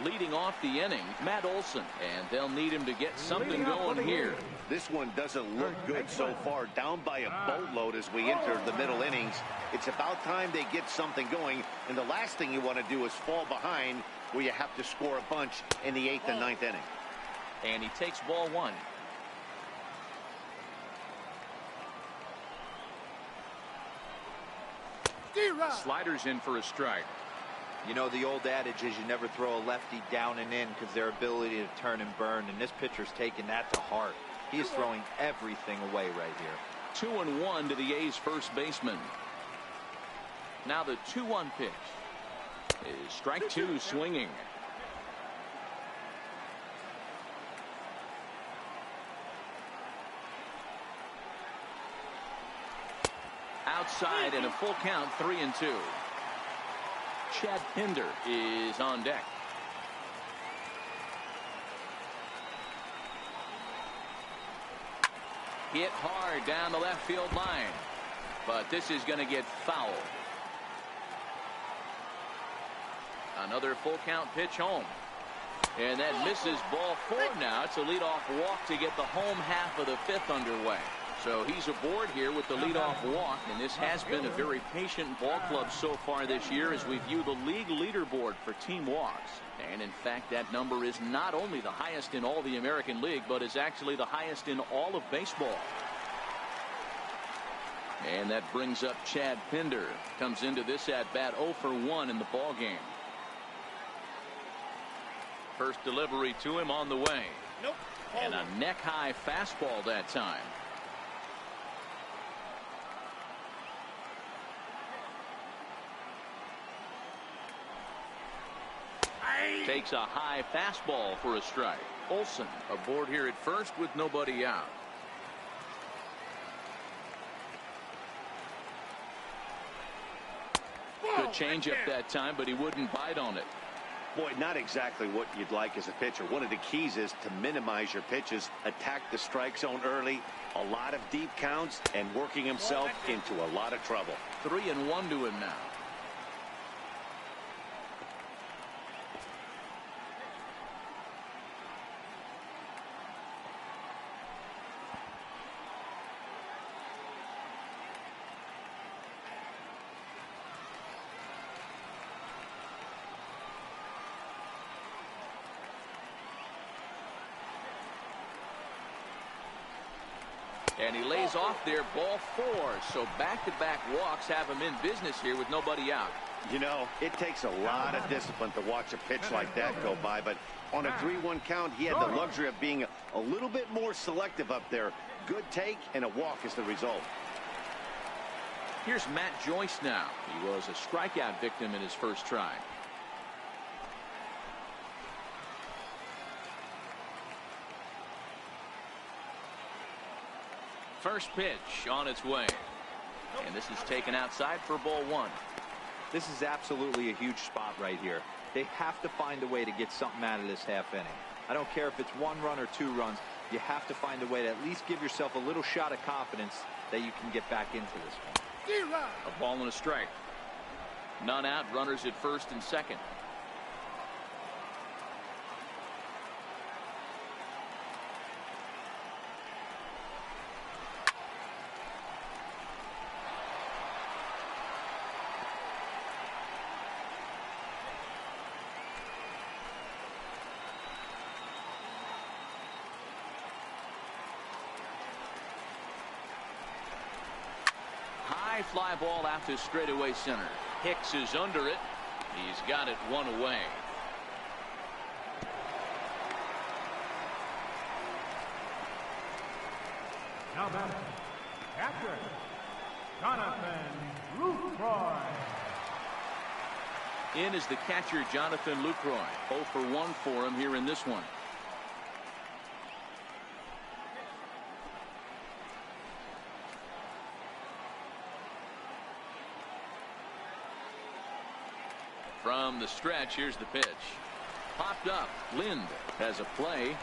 Leading off the inning, Matt Olson, and they'll need him to get something going here. This one doesn't look good so far. Down by a boatload as we enter the middle innings. It's about time they get something going, and the last thing you want to do is fall behind where you have to score a bunch in the 8th and 9th inning. And he takes ball 1. Sliders in for a strike. You know, the old adage is you never throw a lefty down and in because their ability to turn and burn, and this pitcher's taking that to heart. He is throwing everything away right here. 2-1 to the A's first baseman. Now the 2-1 pitch is strike 2, swinging. Outside and a full count, 3-2. Chad Pinder is on deck. Hit hard down the left field line, but this is going to get foul. Another full count pitch home, and that misses ball 4 now. It's a leadoff walk to get the home half of the 5th underway. So he's aboard here with the leadoff walk, and this has been a very patient ball club so far this year as we view the league leaderboard for team walks. And in fact, that number is not only the highest in all the American League, but is actually the highest in all of baseball. And that brings up Chad Pinder. Comes into this at bat 0 for 1 in the ball game. First delivery to him on the way. And a neck high fastball that time. Takes a high fastball for a strike. Olsen aboard here at first with nobody out. Good changeup that time, but he wouldn't bite on it. Boy, not exactly what you'd like as a pitcher. One of the keys is to minimize your pitches, attack the strike zone early, a lot of deep counts, and working himself into a lot of trouble. 3-1 to him now. And he lays off there, ball 4. So back-to-back walks have him in business here with nobody out. You know, it takes a lot of discipline to watch a pitch like that go by, but on a 3-1 count, he had the luxury of being a little bit more selective up there. Good take and a walk is the result. Here's Matt Joyce now. He was a strikeout victim in his first try. First pitch on its way. And this is taken outside for ball 1. This is absolutely a huge spot right here. They have to find a way to get something out of this half inning. I don't care if it's 1 run or 2 runs. You have to find a way to at least give yourself a little shot of confidence that you can get back into this one. A ball and a strike. None out, runners at first and second. Fly ball out to straightaway center. Hicks is under it. He's got it 1 away. Now batting, catcher, Jonathan Lucroy. In is the catcher, Jonathan Lucroy. 0 for 1 for him here in this one. From the stretch, here's the pitch. Popped up. Lind has a play,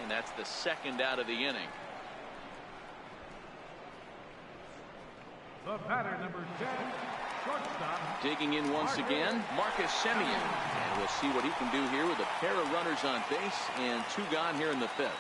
and that's the second out of the inning. The batter, number 10, shortstop. Digging in once again, Marcus Semien. And we'll see what he can do here with a pair of runners on base and 2 gone here in the 5th.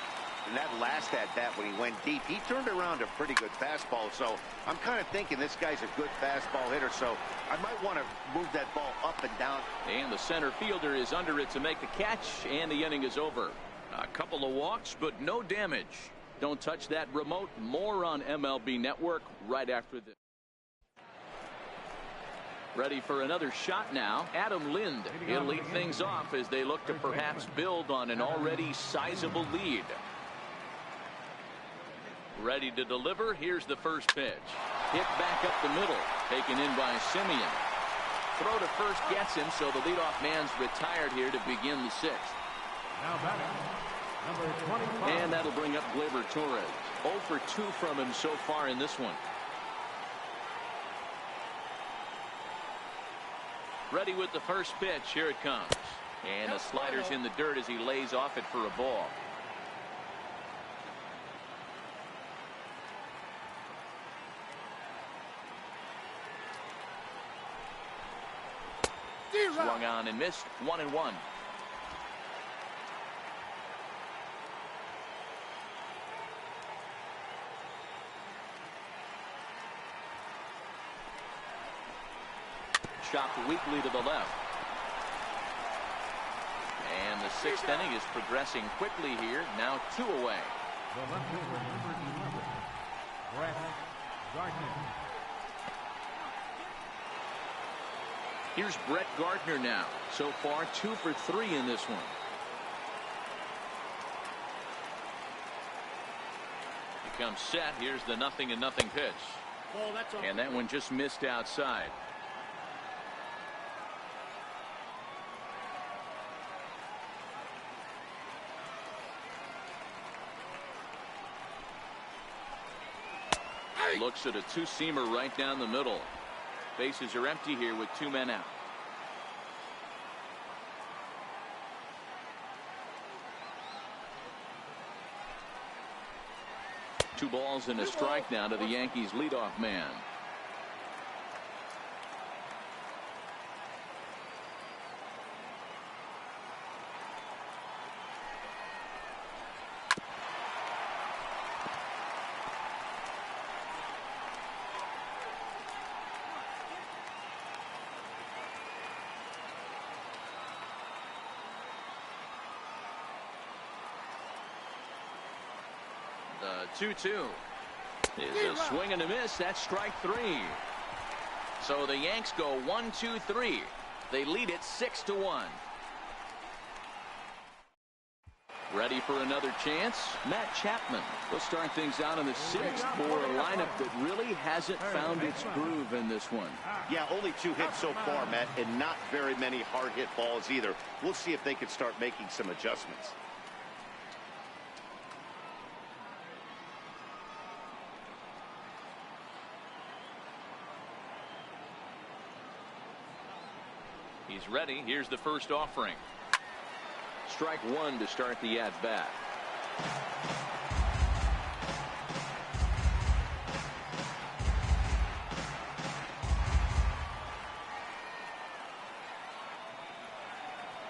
And that last at-bat when he went deep, he turned around a pretty good fastball. So I'm kind of thinking this guy's a good fastball hitter. So I might want to move that ball up and down. And the center fielder is under it to make the catch, and the inning is over. A couple of walks, but no damage. Don't touch that remote. More on MLB Network right after this. Ready for another shot now. Adam Lind. He'll lead things off as they look to perhaps build on an already sizable lead. Ready to deliver. Here's the first pitch. Hit back up the middle. Taken in by Semien. Throw to first gets him, so the leadoff man's retired here to begin the 6th. Now batting, number 25. And that'll bring up Gleyber Torres. 0 for 2 from him so far in this one. Ready with the first pitch. Here it comes. And the slider's in the dirt as he lays off it for a ball. Swung on and missed. 1-1. Chopped weakly to the left. And the 6th inning is progressing quickly here. Now 2 away. The left fielder, number 11, Brett Gardner. Here's Brett Gardner now. So far 2 for 3 in this one. He comes set. Here's the 0-0 pitch. And that one just missed outside. Looks at a two-seamer right down the middle. Bases are empty here with 2 men out. Two balls and a strike now to the Yankees leadoff man. The 2-2 is a swing and a miss. That's strike 3. So the Yanks go 1-2-3. They lead it 6-1. Ready for another chance? Matt Chapman will start things out in the 6th for a lineup that really hasn't found its groove in this one. Yeah, only 2 hits so far, Matt, and not very many hard hit balls either. We'll see if they can start making some adjustments. He's ready. Here's the first offering. Strike 1 to start the at-bat.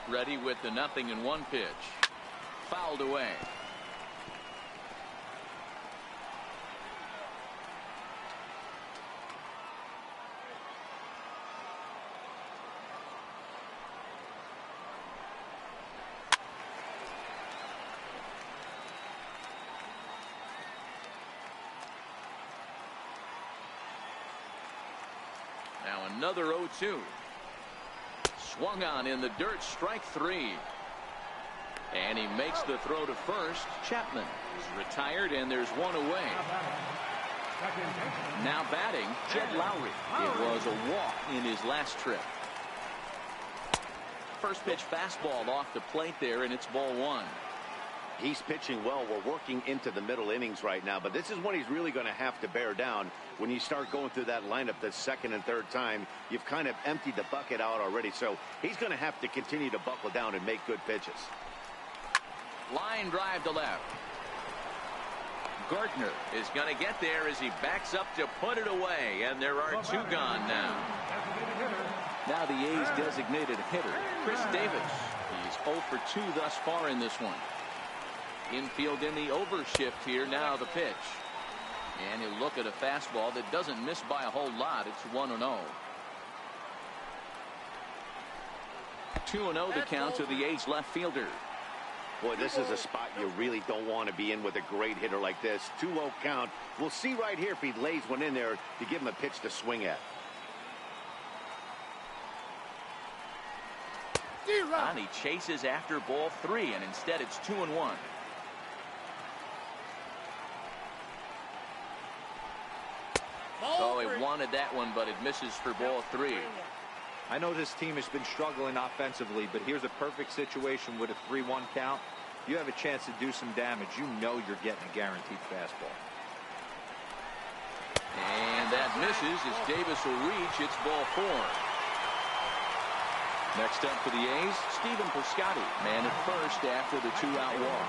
Ready with the 0-1 pitch. Fouled away. Now another 0-2. Swung on in the dirt, strike 3. And he makes the throw to first. Chapman is retired, and there's one away. Now batting, Jed Lowry. It was a walk in his last trip. First pitch fastball off the plate there, and it's ball 1. He's pitching well. We're working into the middle innings right now, but this is when he's really going to have to bear down. When you start going through that lineup the second and third time, you've kind of emptied the bucket out already, so he's going to have to continue to buckle down and make good pitches. Line drive to left. Gardner is going to get there as he backs up to put it away, and there are 2 gone now. Now the A's designated hitter, Chris Davis. He's 0 for 2 thus far in this one. Infield in the overshift here. Now the pitch. And he'll look at a fastball that doesn't miss by a whole lot. It's 1-0. 2-0 the count to the A's left fielder. Boy, this is a spot you really don't want to be in with a great hitter like this. 2-0 count. We'll see right here if he lays one in there to give him a pitch to swing at. And he chases after ball 3, and instead it's 2-1. Oh, he wanted that one, but it misses for ball 3. I know this team has been struggling offensively, but here's a perfect situation with a 3-1 count. You have a chance to do some damage. You know you're getting a guaranteed fastball. And that misses as Davis will reach. It's ball 4. Next up for the A's, Stephen Piscotty, man at first after the 2-out walk.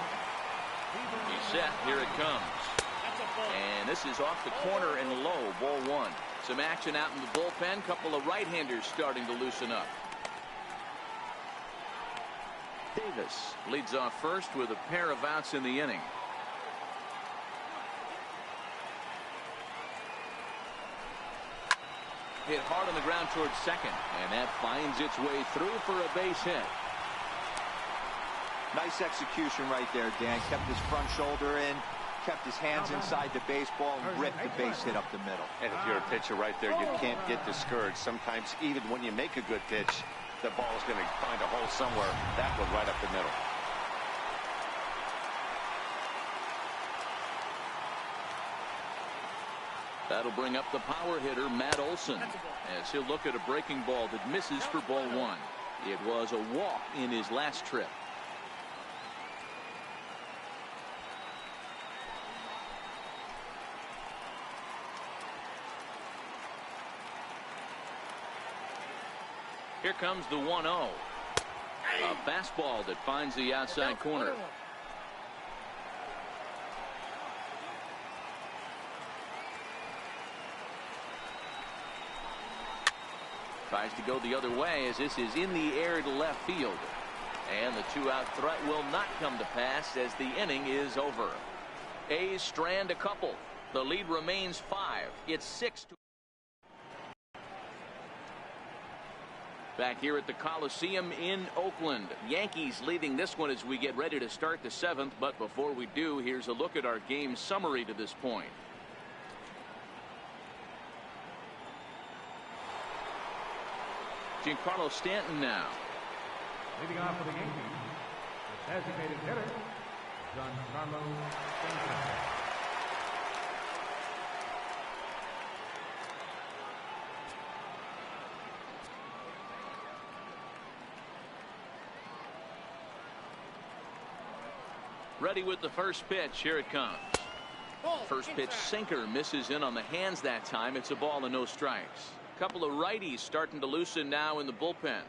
He's set. Here it comes. And this is off the corner and low, ball 1. Some action out in the bullpen. Couple of right-handers starting to loosen up. Davis leads off first with a pair of outs in the inning. Hit hard on the ground towards second, and that finds its way through for a base hit. Nice execution right there, Dan. Kept his front shoulder in, kept his hands inside the baseball, and ripped the base hit up the middle. And if you're a pitcher right there, you can't get discouraged. Sometimes even when you make a good pitch, the ball is going to find a hole somewhere. That one right up the middle. That'll bring up the power hitter, Matt Olson, as he'll look at a breaking ball that misses for ball 1. It was a walk in his last trip. Here comes the 1-0. A fastball that finds the outside corner. Tries to go the other way as this is in the air to left field. And the 2-out threat will not come to pass as the inning is over. A's strand a couple. The lead remains 5. It's 6-2. Back here at the Coliseum in Oakland. Yankees leading this one as we get ready to start the 7th. But before we do, here's a look at our game summary to this point. Giancarlo Stanton now. Leading off for the Yankees, the designated hitter, Giancarlo Stanton. Ready with the first pitch. Here it comes. First pitch sinker misses in on the hands that time. It's a ball and no strikes. Couple of righties starting to loosen now in the bullpen.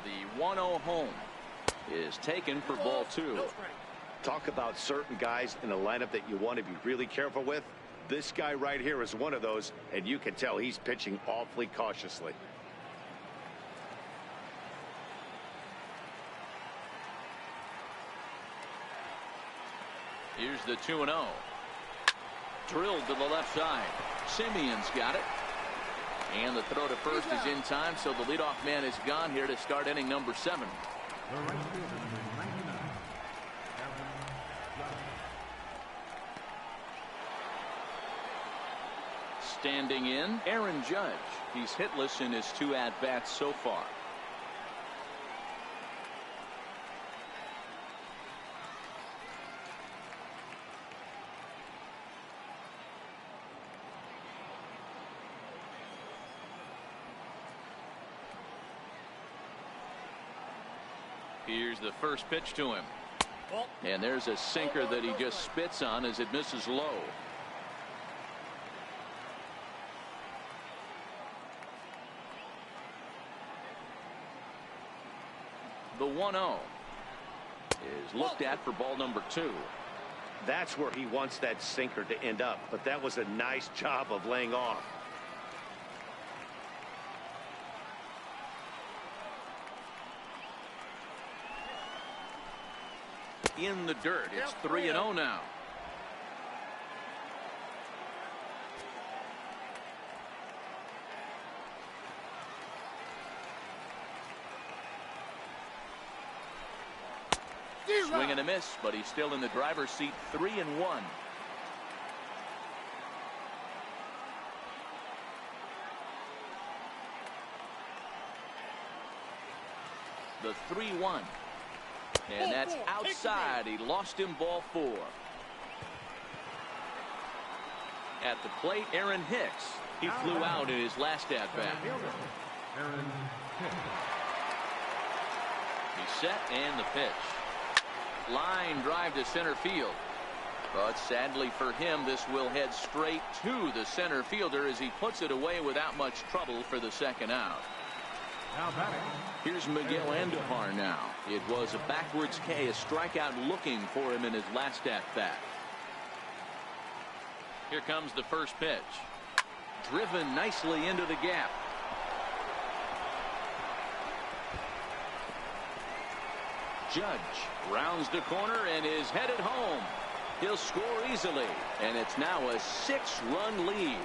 The 1-0 home is taken for ball 2. Talk about certain guys in the lineup that you want to be really careful with. This guy right here is one of those, and you can tell he's pitching awfully cautiously. Here's the 2-0. Drilled to the left side. Simeon's got it. And the throw to first is in time, so the leadoff man is gone here to start inning number 7. The right fielder, number 99, Standing in, Aaron Judge. He's hitless in his 2 at-bats so far. Here's the first pitch to him. And there's a sinker that he just spits on as it misses low. The 1-0 is looked at for ball number 2. That's where he wants that sinker to end up, but that was a nice job of laying off. In the dirt. It's 3-0 now. Swing and a miss, but he's still in the driver's seat. 3-1. The 3-1. And that's outside. He lost him ball 4. At the plate, Aaron Hicks. He flew out in his last at-bat. Aaron Hicks. He's set and the pitch. Line drive to center field. But sadly for him, this will head straight to the center fielder as he puts it away without much trouble for the second out. Now batting. Here's Miguel Andujar now. It was a backwards K, a strikeout looking for him in his last at-bat. Here comes the first pitch. Driven nicely into the gap. Judge rounds the corner and is headed home. He'll score easily, and it's now a 6-run lead.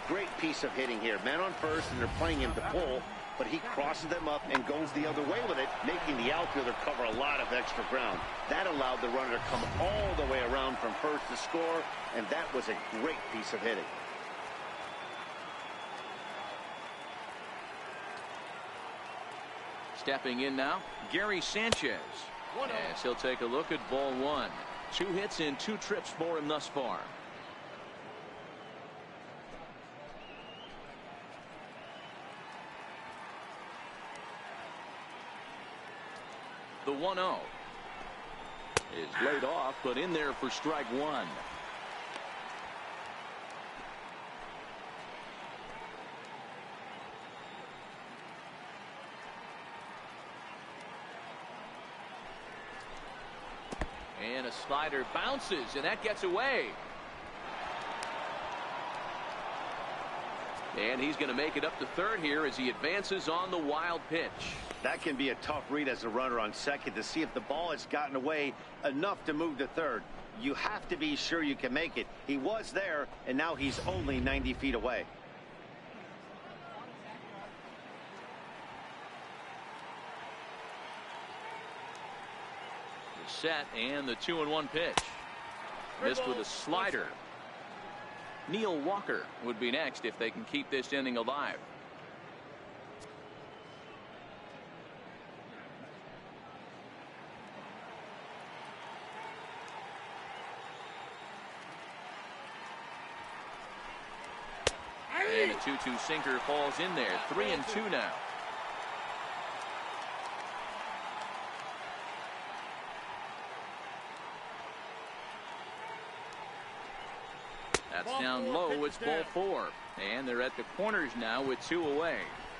Great piece of hitting here. Man on first, and they're playing him to pull, but he crosses them up and goes the other way with it, making the outfielder cover a lot of extra ground. That allowed the runner to come all the way around from first to score, and that was a great piece of hitting. Stepping in now, Gary Sanchez. As he'll take a look at ball 1. 2 hits in 2 trips for him thus far. The 1-0. Is laid off, but in there for strike one. And a slider bounces, and that gets away. And he's going to make it up to third here as he advances on the wild pitch. That can be a tough read as a runner on second to see if the ball has gotten away enough to move to third. You have to be sure you can make it. He was there, and now he's only 90 feet away. The set and the 2-1 pitch. Missed with a slider. Neil Walker would be next if they can keep this inning alive. And a 2-2 sinker falls in there. 3-2 now. That's down low. It's ball four. And they're at the corners now with 2 away.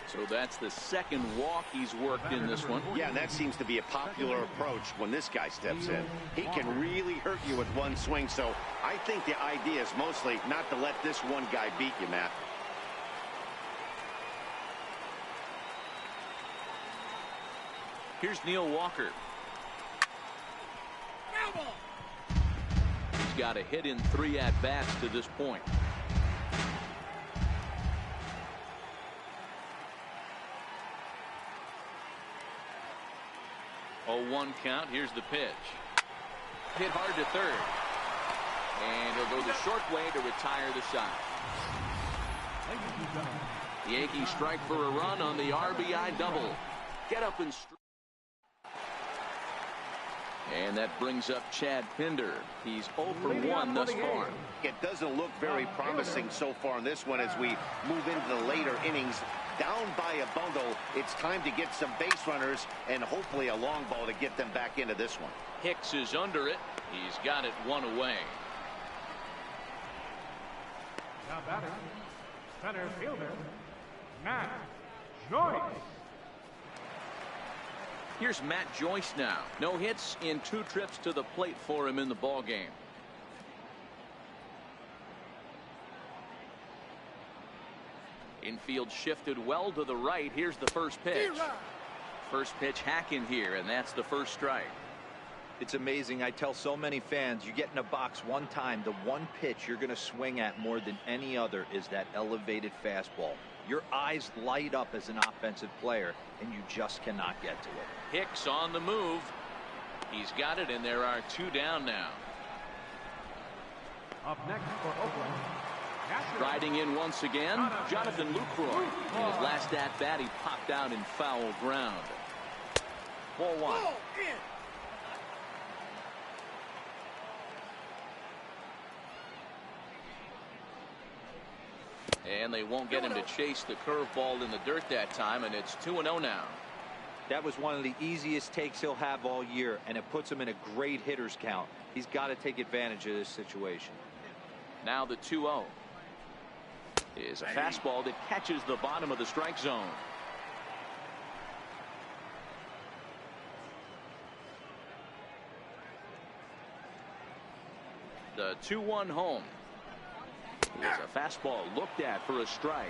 So that's the second walk he's worked in this one. Yeah, and that seems to be a popular approach when this guy steps in. He can really hurt you with one swing. So I think the idea is mostly not to let this one guy beat you, Matt. Here's Neil Walker. He's got a hit in 3 at-bats to this point. 0-1 count. Here's the pitch. Hit hard to third. And he'll go the short way to retire the side. The Yankees strike for a run on the RBI double. Get up and strike. And that brings up Chad Pinder. He's 0 for 1 thus far. It doesn't look very promising so far in this one as we move into the later innings. Down by a bundle, it's time to get some base runners and hopefully a long ball to get them back into this one. Hicks is under it. He's got it 1 away. Now batting, center fielder, Matt Joyce. Here's Matt Joyce now. No hits in 2 trips to the plate for him in the ball game. Infield shifted well to the right. Here's the first pitch. First pitch hack in here, and that's the first strike. It's amazing. I tell so many fans, you get in a box one time, the one pitch you're going to swing at more than any other is that elevated fastball. Your eyes light up as an offensive player, and you just cannot get to it. Hicks on the move. He's got it, and there are 2 down now. Up next for Oakland. Riding in once again, Jonathan Lucroy. In his last at-bat, he popped out in foul ground. Ball 1. And they won't get him to chase the curveball in the dirt that time, and it's 2-0 now. That was one of the easiest takes he'll have all year, and it puts him in a great hitter's count. He's got to take advantage of this situation. Now the 2-0 is a fastball that catches the bottom of the strike zone. The 2-1 home is a fastball looked at for a strike.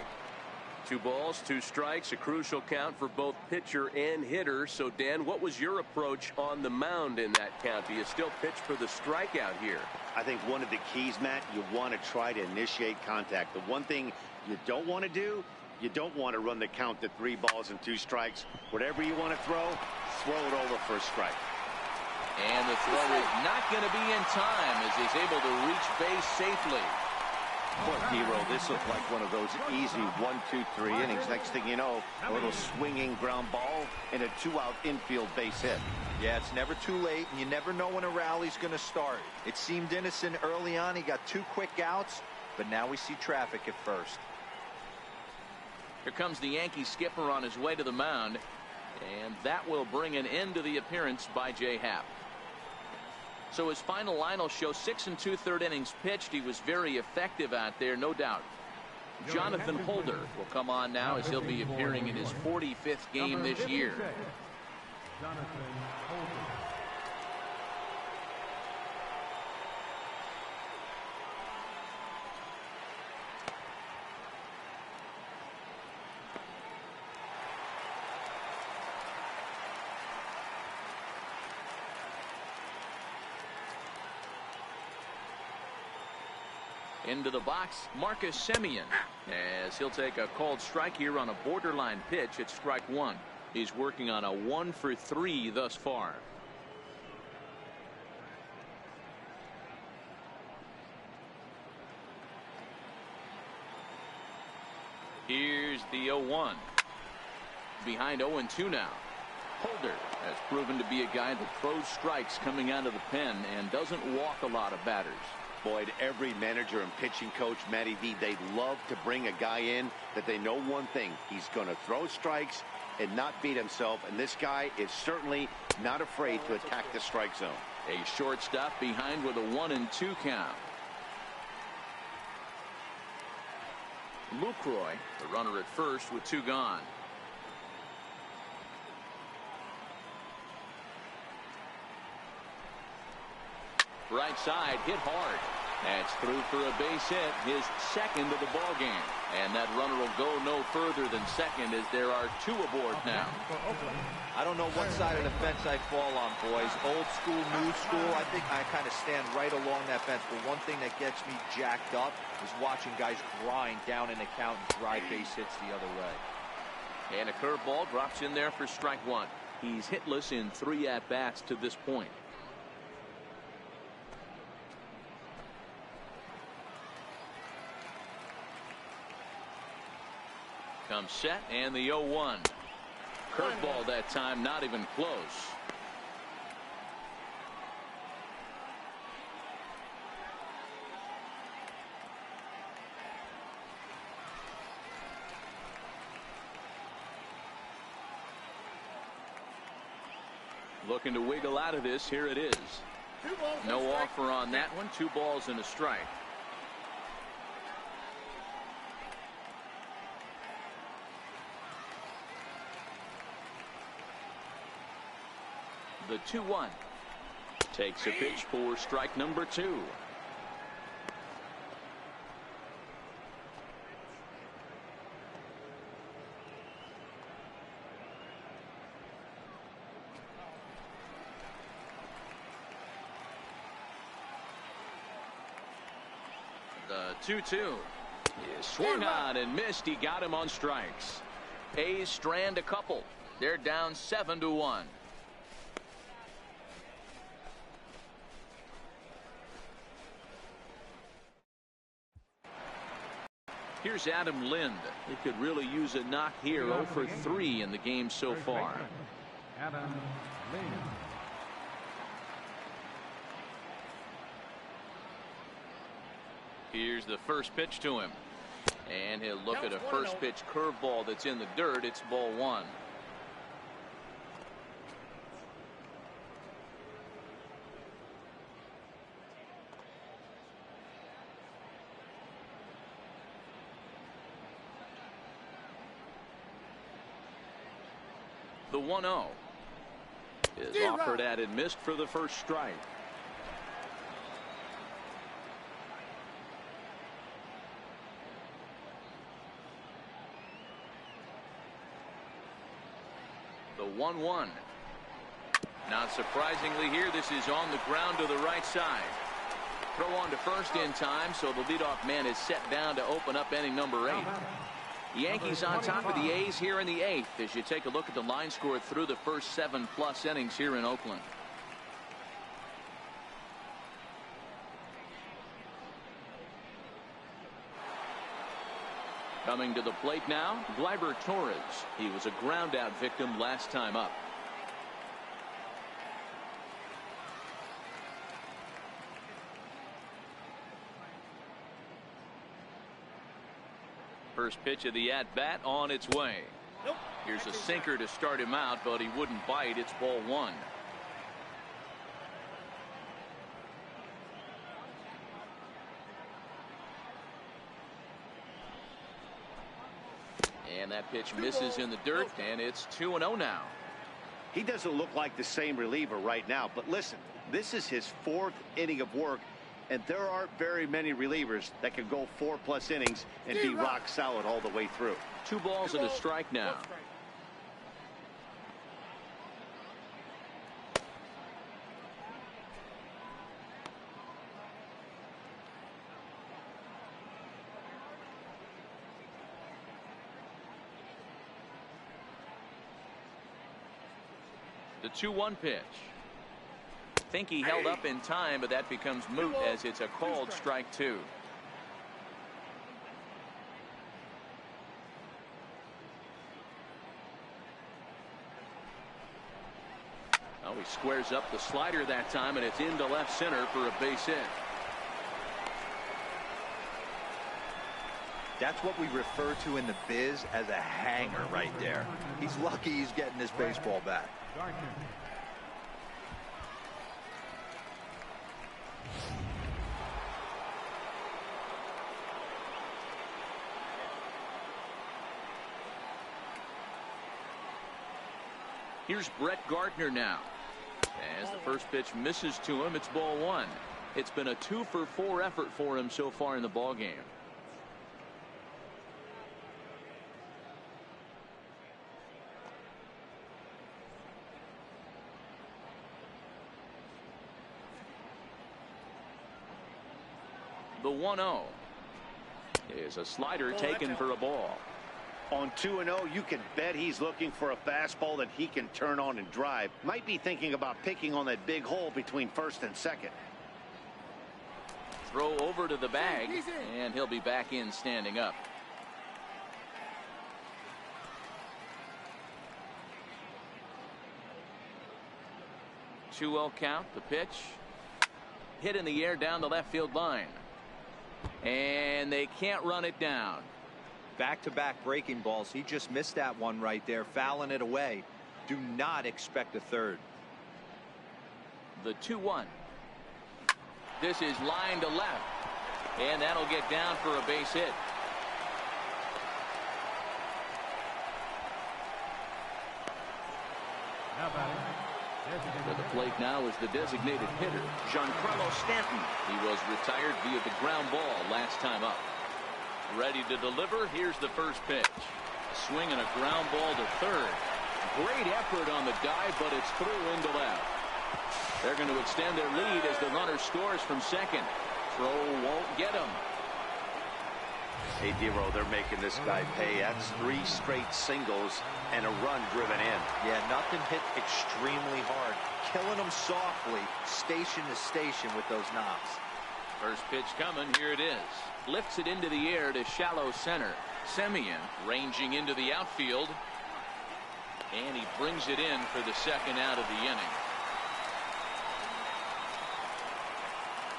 2 balls, 2 strikes, a crucial count for both pitcher and hitter. So, Dan, what was your approach on the mound in that count? Do you still pitch for the strikeout here? I think one of the keys, Matt, you want to try to initiate contact. The one thing you don't want to do, you don't want to run the count to 3 balls and 2 strikes. Whatever you want to throw it over for a strike. And the throw is not going to be in time as he's able to reach base safely. Boy, Hero, this looked like one of those easy 1, 2, 3 innings. Next thing you know, a little swinging ground ball and a 2-out infield base hit. Yeah, it's never too late, and you never know when a rally's going to start. It seemed innocent early on. He got 2 quick outs, but now we see traffic at first. Here comes the Yankee skipper on his way to the mound. And that will bring an end to the appearance by Jay Happ. So his final line will show 6 2/3 innings pitched. He was very effective out there, no doubt. Jonathan Holder will come on now as he'll be appearing in his 45th game this year. Jonathan Holder. Into the box, Marcus Semien, as he'll take a called strike here on a borderline pitch at strike one. He's working on a 1 for 3 thus far. Here's the 0-1. Behind 0-2 now. Holder has proven to be a guy that throws strikes coming out of the pen and doesn't walk a lot of batters. Boyd, every manager and pitching coach, Matty V, they'd love to bring a guy in that they know one thing. He's going to throw strikes and not beat himself. And this guy is certainly not afraid to attack the strike zone. A shortstop behind with a 1-2 count. Lucroy, the runner at first with 2 gone. Right side hit hard. That's through for a base hit, his second of the ball game. And that runner will go no further than second as there are 2 aboard now. I don't know what side of the fence I fall on, boys. Old school, new school. I think I kind of stand right along that fence. But one thing that gets me jacked up is watching guys grind down in the count and drive base hits the other way. And a curveball drops in there for strike one. He's hitless in 3 at-bats to this point. Comes set and the 0-1. Curveball that time, not even close. Looking to wiggle out of this. Here it is. No offer on that one. 2 balls and a strike. The 2-1 takes a pitch for strike number 2. The 2-2 is swung on and missed. He got him on strikes. A's strand a couple. They're down 7-1. Here's Adam Lind. He could really use a knock here. 0 for 3 in the game so far. Adam Lind. Here's the first pitch to him. And he'll look at a first pitch curveball that's in the dirt. It's ball 1. The 1-0 is offered at and missed for the first strike. The 1-1. Not surprisingly here, this is on the ground to the right side. Throw on to first in time, so the leadoff man is set down to open up inning number 8. Yankees on top of the A's here in the 8th as you take a look at the line score through the first 7+ innings here in Oakland. Coming to the plate now, Gleyber Torres. He was a ground out victim last time up. First pitch of the at-bat on its way. Here's a sinker to start him out, but he wouldn't bite. It's ball one. And that pitch misses in the dirt, and it's 2-0 now. He doesn't look like the same reliever right now, but listen, this is his 4th inning of work, and there aren't very many relievers that can go 4+ innings and be rock solid all the way through. 2 balls and a strike now. The 2-1 pitch. Think he held up in time, but that becomes moot as it's a called strike 2. Oh, he squares up the slider that time, and it's into left center for a base hit. That's what we refer to in the biz as a hanger right there. He's lucky he's getting this baseball back. Here's Brett Gardner now. As the first pitch misses to him, it's ball one. It's been a 2-for-4 effort for him so far in the ballgame. The 1-0 is a slider taken for a ball. On 2-0, you can bet he's looking for a fastball that he can turn on and drive. Might be thinking about picking on that big hole between first and second. Throw over to the bag, and he'll be back in standing up. Two-0 count. The pitch hit in the air down the left field line, and they can't run it down. Back-to-back breaking balls. He just missed that one right there, fouling it away. Do not expect a third. The 2-1. This is line to left, and that'll get down for a base hit. To the plate now is the designated hitter, Giancarlo Stanton. He was retired via the ground ball last time up. Ready to deliver. Here's the first pitch. Swing and a ground ball to third. Great effort on the dive, but it's through into left. They're going to extend their lead as the runner scores from second. Throw won't get him. Hey, Dero, they're making this guy pay. That's 3 straight singles and a run driven in. Yeah, nothing hit extremely hard. Killing them softly, station to station with those knobs. First pitch coming. Here it is. Lifts it into the air to shallow center. Semien ranging into the outfield, and he brings it in for the second out of the inning.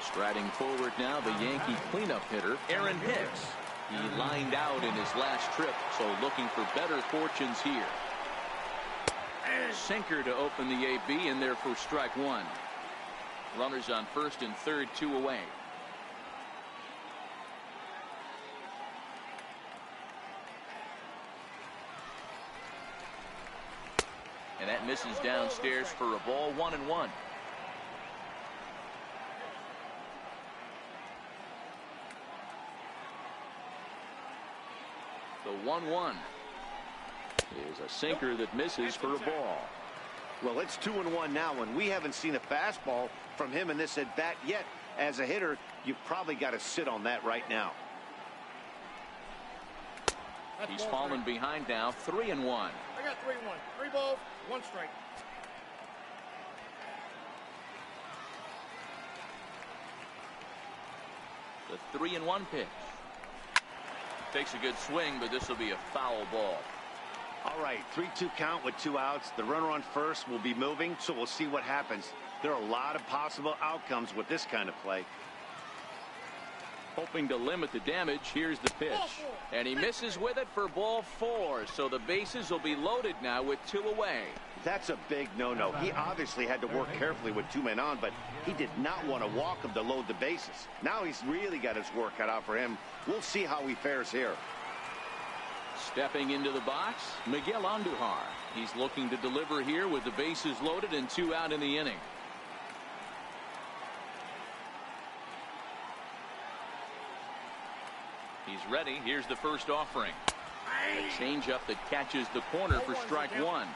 Striding forward now, the Yankee cleanup hitter, Aaron Hicks. He lined out in his last trip, so looking for better fortunes here. Sinker to open the AB, in there for strike one. Runners on first and third, 2 away. And that misses downstairs for a ball. 1-1. The 1-1 is a sinker that misses for a ball. Well, it's 2-1 now, and we haven't seen a fastball from him in this at bat yet. As a hitter, you've probably got to sit on that right now. He's fallen behind now. 3-1. I got 3-1. 3 balls, 1 strike. The 3-1 pitch. Takes a good swing, but this will be a foul ball. All right, 3-2 count with 2 outs. The runner on first will be moving, so we'll see what happens. There are a lot of possible outcomes with this kind of play. Hoping to limit the damage. Here's the pitch. And he misses with it for ball 4. So the bases will be loaded now with 2 away. That's a big no-no. He obviously had to work carefully with 2 men on, but he did not want to walk him to load the bases. Now he's really got his work cut out for him. We'll see how he fares here. Stepping into the box, Miguel Andujar. He's looking to deliver here with the bases loaded and 2 out in the inning. He's ready. Here's the first offering. A changeup that catches the corner for strike 1.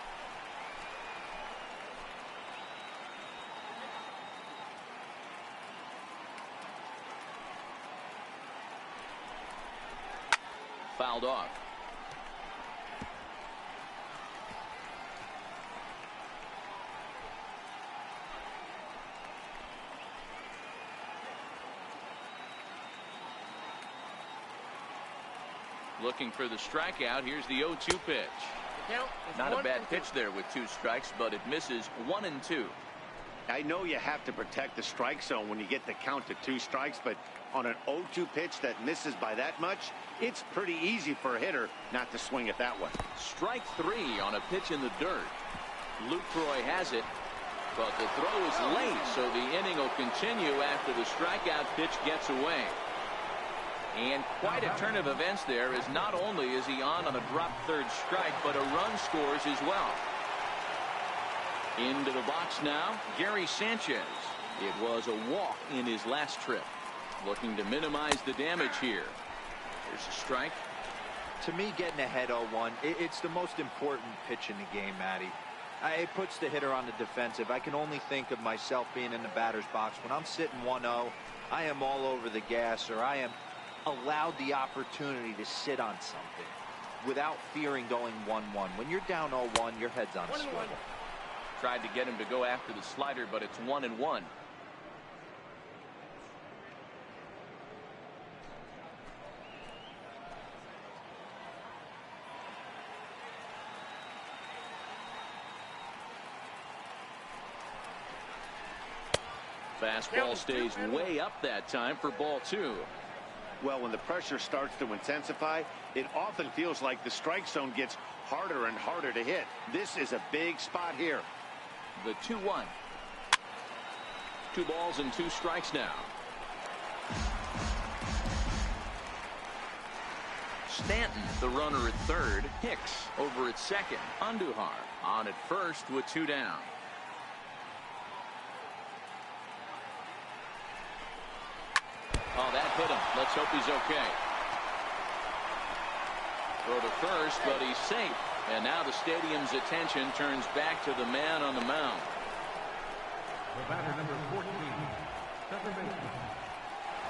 Fouled off. Looking for the strikeout. Here's the 0-2 pitch. Not a bad pitch there with 2 strikes, but it misses 1 and 2. I know you have to protect the strike zone when you get the count to 2 strikes, but on an 0-2 pitch that misses by that much, it's pretty easy for a hitter not to swing it that way. Strike 3 on a pitch in the dirt. Lucroy has it, but the throw is late, so the inning will continue after the strikeout pitch gets away. And quite a turn of events there, as not only is he on a drop 3rd strike, but a run scores as well. Into the box now, Gary Sanchez. It was a walk in his last trip. Looking to minimize the damage here. Here's a strike. To me, getting ahead 0-1, it's the most important pitch in the game, Matty. It puts the hitter on the defensive. I can only think of myself being in the batter's box. When I'm sitting 1-0, I am all over the gas, or I am allowed the opportunity to sit on something without fearing going 1-1. When you're down 0-1, your head's on a swivel. Tried to get him to go after the slider, but it's 1-1. Fastball stays way up that time for ball 2. Well, when the pressure starts to intensify, it often feels like the strike zone gets harder and harder to hit. This is a big spot here. The 2-1. 2 balls and 2 strikes now. Stanton, the runner at 3rd. Hicks over at 2nd. Andujar on at 1st with 2 down. Oh, that hit him. Let's hope he's okay. Throw to 1st, but he's safe. And now the stadium's attention turns back to the man on the mound. The batter, number 14, second baseman,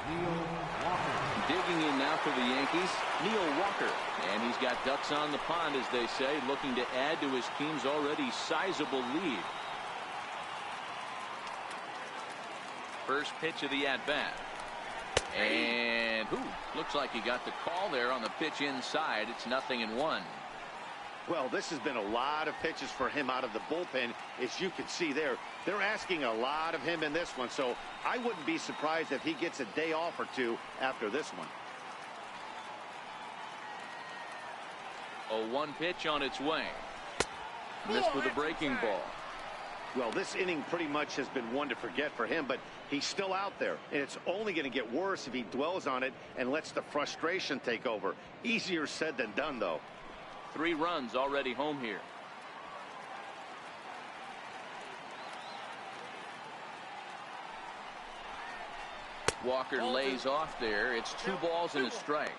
Neil Walker. Digging in now for the Yankees, Neil Walker. And he's got ducks on the pond, as they say, looking to add to his team's already sizable lead. First pitch of the at-bat. And looks like he got the call there on the pitch inside. It's 0-1. Well, this has been a lot of pitches for him out of the bullpen. As you can see there, they're asking a lot of him in this one. So I wouldn't be surprised if he gets a day off or 2 after this one. 0-1 pitch on its way. Missed with a breaking ball. Well, this inning pretty much has been one to forget for him, but he's still out there, and it's only going to get worse if he dwells on it and lets the frustration take over. Easier said than done, though. 3 runs already home here. Walker lays off there. It's 2 balls and a strike.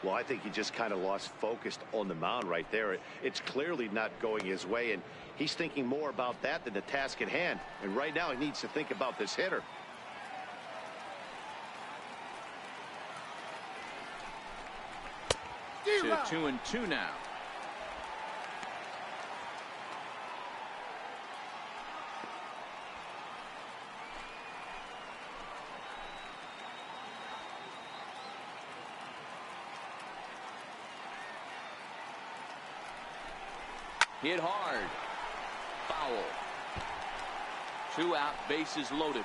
Well, I think he just kind of lost focus on the mound right there. It's clearly not going his way, and he's thinking more about that than the task at hand. And right now he needs to think about this hitter. To 2-2 now. Hit hard. Foul. 2 out, bases loaded.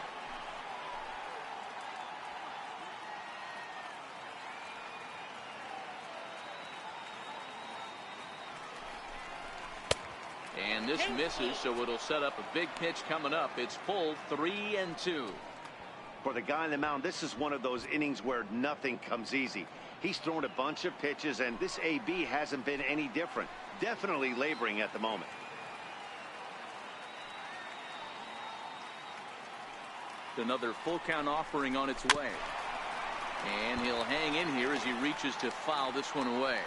And this misses, so it'll set up a big pitch coming up. It's full 3-2. For the guy on the mound, this is one of those innings where nothing comes easy. He's thrown a bunch of pitches, and this AB hasn't been any different. Definitely laboring at the moment. Another full count offering on its way. And he'll hang in here as he reaches to foul this one away.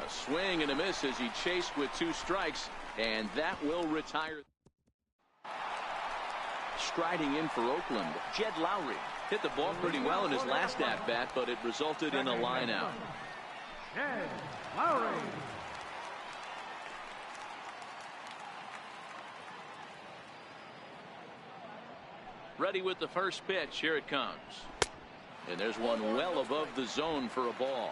A swing and a miss as he chased with 2 strikes, and that will retire. Striding in for Oakland, Jed Lowry. Hit the ball pretty well in his last at-bat, but it resulted in a line-out. Jed Lowry. Ready with the first pitch. Here it comes. And there's one well above the zone for a ball.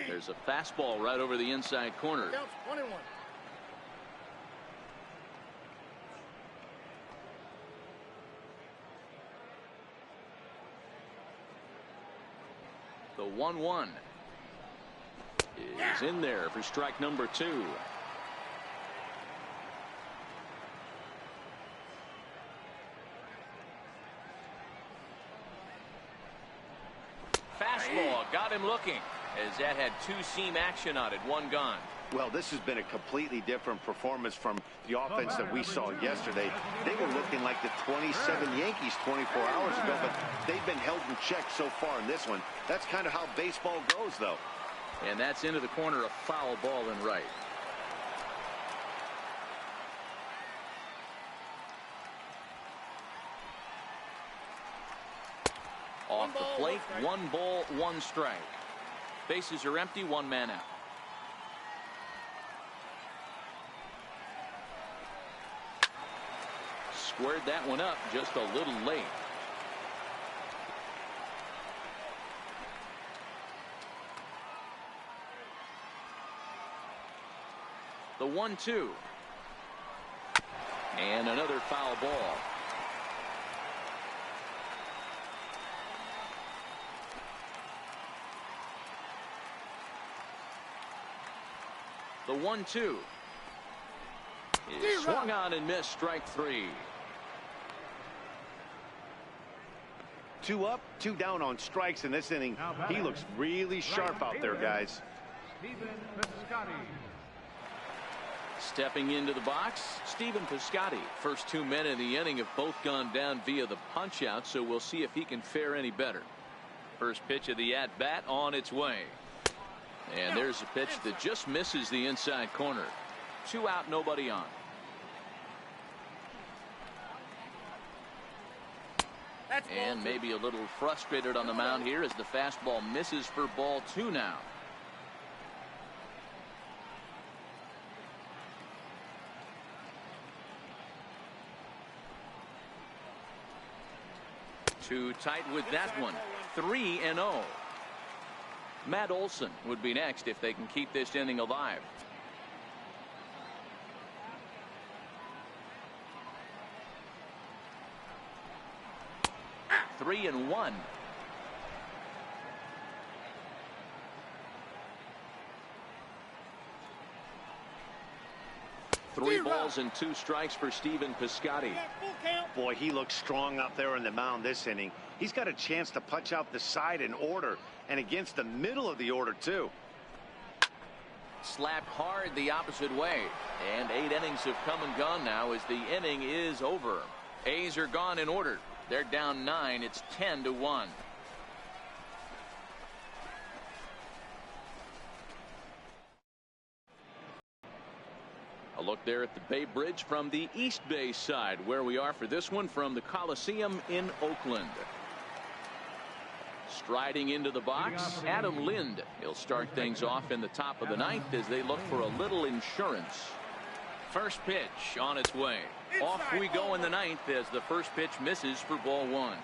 There's a fastball right over the inside corner. Counts 21. The 1-1 is in there for strike number 2. Fastball got him looking, as that had 2-seam action on it. 1 gone. Well, this has been a completely different performance from the offense that we saw yesterday. They were looking like the 27 Yankees 24 hours ago, but they've been held in check so far in this one. That's kind of how baseball goes, though. And that's into the corner, a foul ball and right. Off the plate, 1 ball, 1 strike. Bases are empty, 1 man out. Squared that one up just a little late. The 1-2. And another foul ball. The 1-2 is swung on and missed. Strike 3. 2 up, 2 down on strikes in this inning. He looks really sharp out there, guys. Stephen Piscotty. Stepping into the box, Stephen Piscotty. First 2 men in the inning have both gone down via the punch out, so we'll see if he can fare any better. First pitch of the at-bat on its way. And there's a pitch that just misses the inside corner. 2 out, nobody on. And maybe a little frustrated on the mound here as the fastball misses for ball 2 now. Too tight with that one. 3-0. Matt Olson would be next if they can keep this inning alive. Three and 1. Three balls and 2 strikes for Stephen Piscotty. Boy, he looks strong up there in the mound this inning. He's got a chance to punch out the side in order, and against the middle of the order, too. Slapped hard the opposite way. And 8 innings have come and gone now as the inning is over. A's are gone in order. They're down 9. It's 10-1. A look there at the Bay Bridge from the East Bay side, where we are for this one from the Coliseum in Oakland. Striding into the box, Adam Lind. He'll start things off in the top of the 9th as they look for a little insurance. First pitch on its way. Off we go in the 9th as the first pitch misses for ball 1.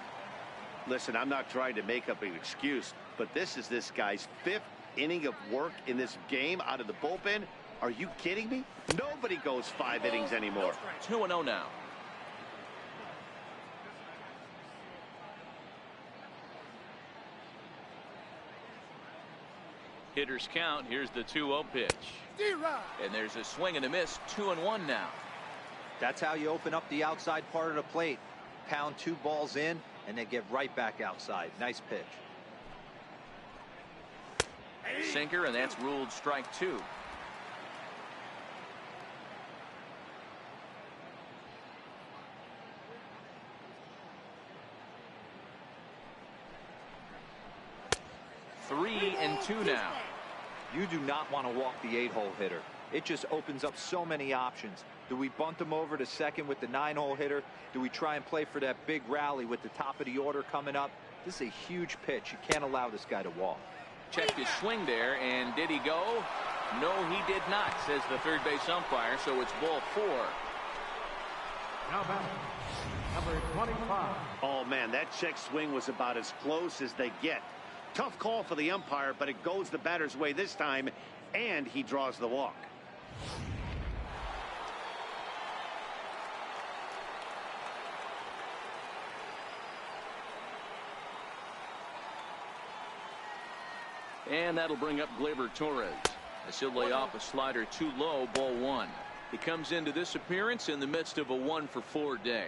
Listen, I'm not trying to make up an excuse, but this is this guy's 5th inning of work in this game out of the bullpen? Are you kidding me? Nobody goes 5 innings anymore. 2-0 now. Hitters count. Here's the 2-0 pitch. And there's a swing and a miss. 2-1 now. That's how you open up the outside part of the plate. Pound 2 balls in and then get right back outside. Nice pitch. Sinker, and that's ruled strike 2. Three and 2 now. You do not want to walk the 8-hole hitter. It just opens up so many options. Do we bunt him over to second with the 9-hole hitter? Do we try and play for that big rally with the top of the order coming up? This is a huge pitch. You can't allow this guy to walk. Checked his swing there, and did he go? No, he did not, says the third base umpire, so it's ball 4. Now batting, number 25. Oh, man, that check swing was about as close as they get. Tough call for the umpire, but it goes the batter's way this time, and he draws the walk. And that'll bring up Gleyber Torres as he'll lay off a slider too low, ball 1. He comes into this appearance in the midst of a 1-for-4 day.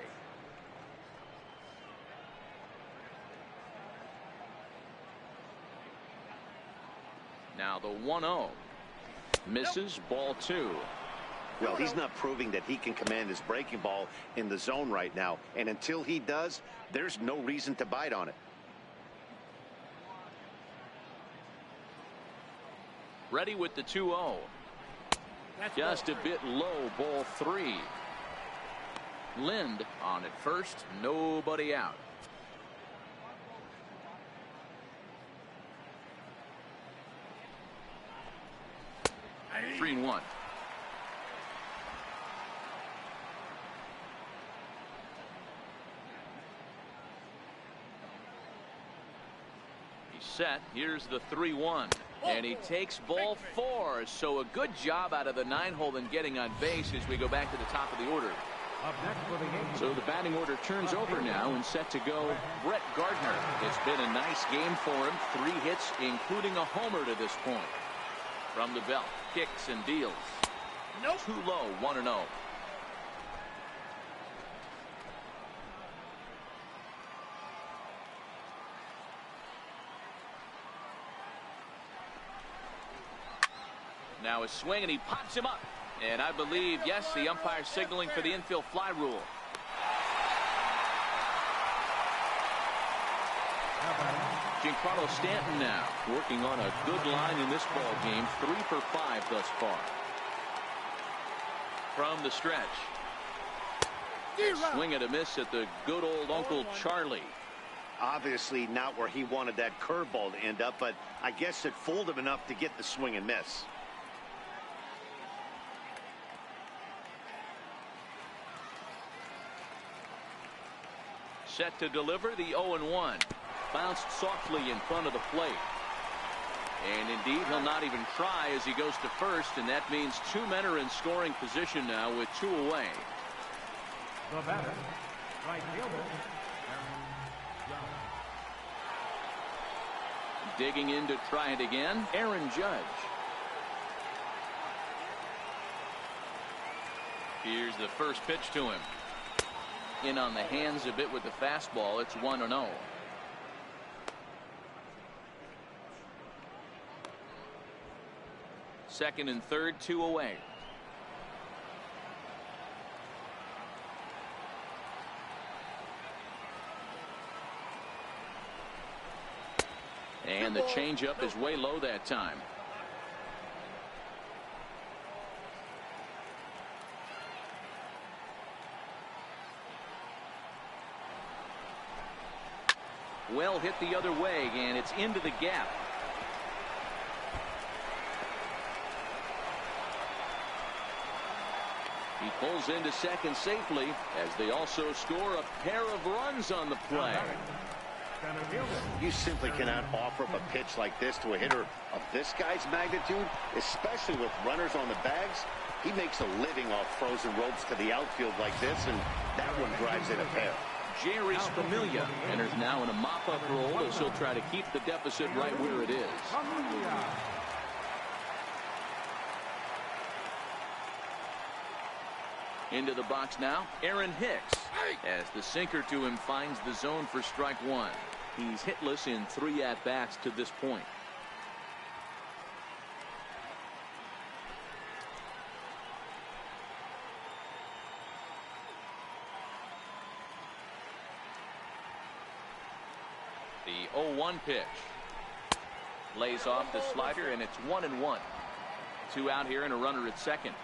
Now the 1-0 misses, ball 2. Well, he's not proving that he can command his breaking ball in the zone right now, and until he does, there's no reason to bite on it. Ready with the 2-0. Just a bit low, ball 3. Lind on at first, nobody out. 3-1. He's set. Here's the 3-1. And he takes ball 4. So a good job out of the 9-hole in getting on base as we go back to the top of the order. Up next for the Yankees. So the batting order turns over now and set to go Brett Gardner. It's been a nice game for him. 3 hits, including a homer to this point. From the belt, kicks and deals. Too low, 1-0. Now a swing, and he pops him up. And I believe, yes, the umpire signaling for the infield fly rule. Giancarlo Stanton now working on a good line in this ball game. 3 for 5 thus far. From the stretch. Swing and a miss at the good old Uncle Charlie. Obviously not where he wanted that curveball to end up, but I guess it fooled him enough to get the swing and miss. Set to deliver the 0-1. Bounced softly in front of the plate. And indeed, he'll not even try as he goes to first, and that means 2 men are in scoring position now with 2 away. The batter, right fielder, Digging in to try it again, Aaron Judge. Here's the first pitch to him. In on the hands a bit with the fastball. It's 1-0. Second and third, 2 away. And the changeup is way low that time. Well hit the other way, and it's into the gap. He pulls into second safely as they also score a pair of runs on the play. center fielder. You simply cannot offer up a pitch like this to a hitter of this guy's magnitude, especially with runners on the bags. He makes a living off frozen ropes to the outfield like this, and that one drives in a pair. Jerry's Familia enters now in a mop-up role as he'll try to keep the deficit right where it is. Into the box now, Aaron Hicks, as the sinker to him finds the zone for strike one. He's hitless in 3 at-bats to this point. The 0-1 pitch. Lays off the slider, and it's 1-1. 2 out here and a runner at second.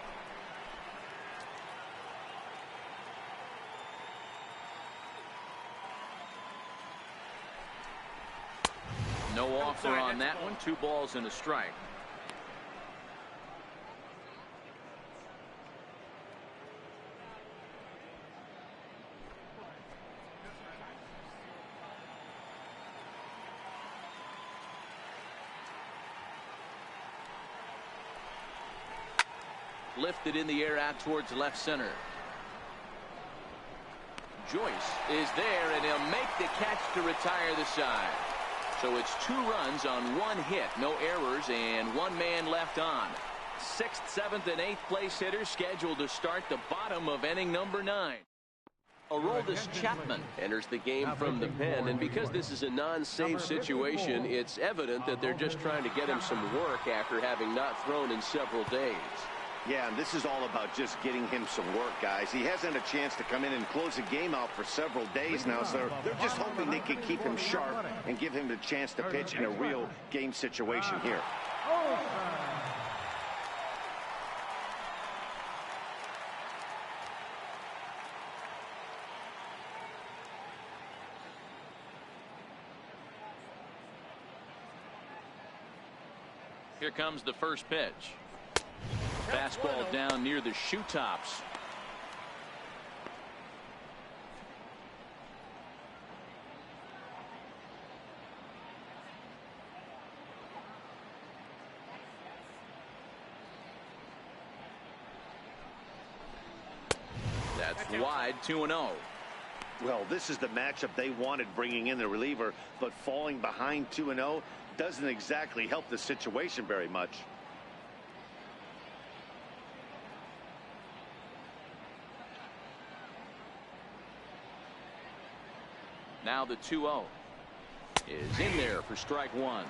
No offer on that one. 2 balls and a strike. Lifted in the air out towards left center. Joyce is there, and he'll make the catch to retire the side. So it's 2 runs on 1 hit, no errors, and 1 man left on. 6th, 7th, and 8th place hitters scheduled to start the bottom of inning number 9. Aroldis Chapman enters the game from the pen, and because this is a non-save situation, it's evident that they're just trying to get him some work after having not thrown in several days. Yeah, and this is all about just getting him some work, guys. He hasn't had a chance to come in and close the game out for several days now, so they're just hoping they can keep him sharp and give him the chance to pitch in a real game situation here. Here comes the first pitch. Fastball down near the shoe tops. That's wide, 2-0. Well, this is the matchup they wanted, bringing in the reliever, but falling behind 2-0 doesn't exactly help the situation very much. Now the 2-0 is in there for strike one.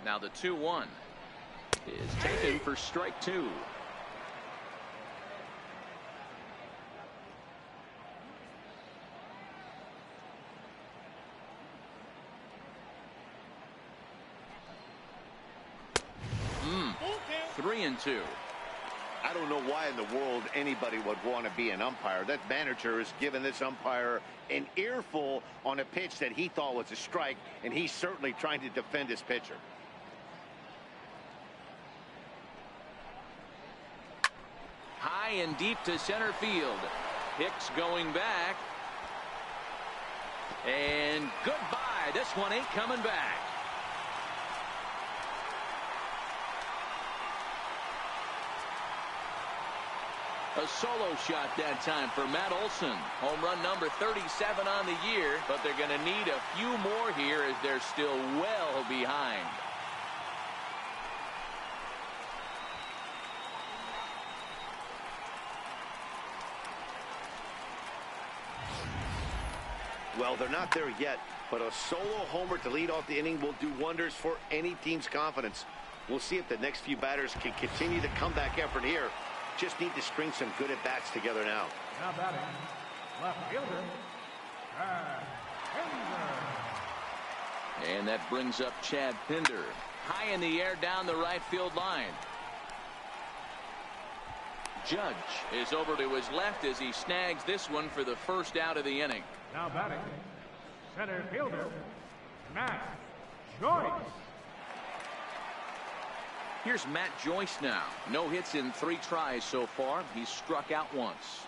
Now the 2-1 is taken for strike two. Three and two. I don't know why in the world anybody would want to be an umpire. That manager has given this umpire an earful on a pitch that he thought was a strike, and he's certainly trying to defend his pitcher. High and deep to center field. Hicks going back. And goodbye. This one ain't coming back. A solo shot that time for Matt Olson. Home run number 37 on the year, but they're going to need a few more here as they're still well behind. Well, they're not there yet, but a solo homer to lead off the inning will do wonders for any team's confidence. We'll see if the next few batters can continue the comeback effort here. Just need to string some good at-bats together now. Now batting, left fielder, Pinder. And that brings up Chad Pinder. High in the air down the right field line. Judge is over to his left as he snags this one for the first out of the inning. Now batting, center fielder, Matt Joyce. Here's Matt Joyce now. No hits in 3 tries so far. He's struck out once.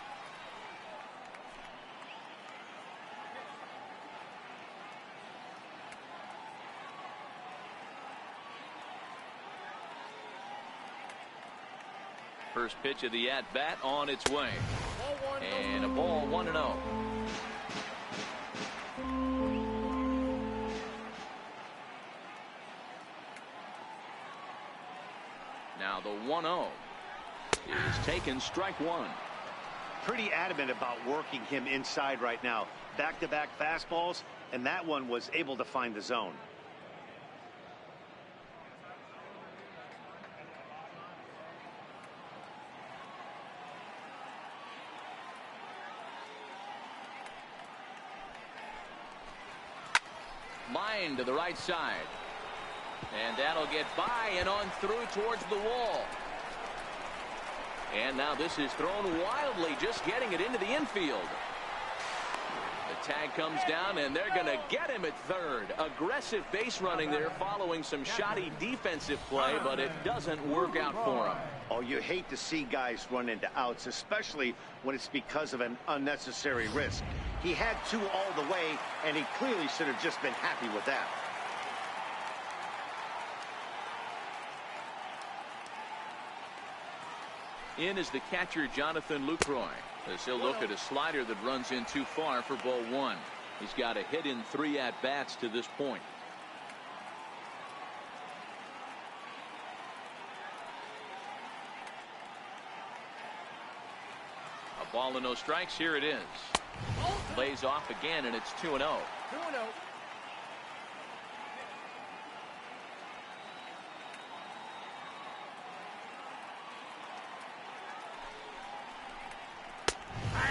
First pitch of the at-bat on its way. And a ball 1-0. Now the 1-0 is taken, strike one. Pretty adamant about working him inside right now. Back-to-back fastballs, and that one was able to find the zone. Line to the right side. And that'll get by and on through towards the wall. And now this is thrown wildly, just getting it into the infield. The tag comes down, and they're going to get him at third. Aggressive base running there following some shoddy defensive play, but it doesn't work out for him. Oh, you hate to see guys run into outs, especially when it's because of an unnecessary risk. He had 2 all the way, and he clearly should have just been happy with that. In is the catcher, Jonathan Lucroy, as he'll look at a slider that runs in too far for ball 1. He's got a hit in 3 at-bats to this point. A ball and no strikes. Here it is. Lays off again, and it's 2-0. 2-0.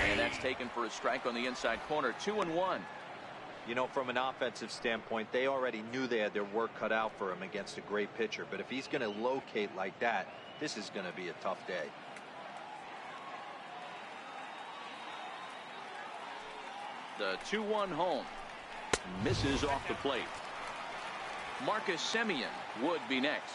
And that's taken for a strike on the inside corner. 2-1. You know, from an offensive standpoint, they already knew they had their work cut out for him against a great pitcher. But if he's going to locate like that, this is going to be a tough day. The 2-1 home. Misses off the plate. Marcus Semien would be next.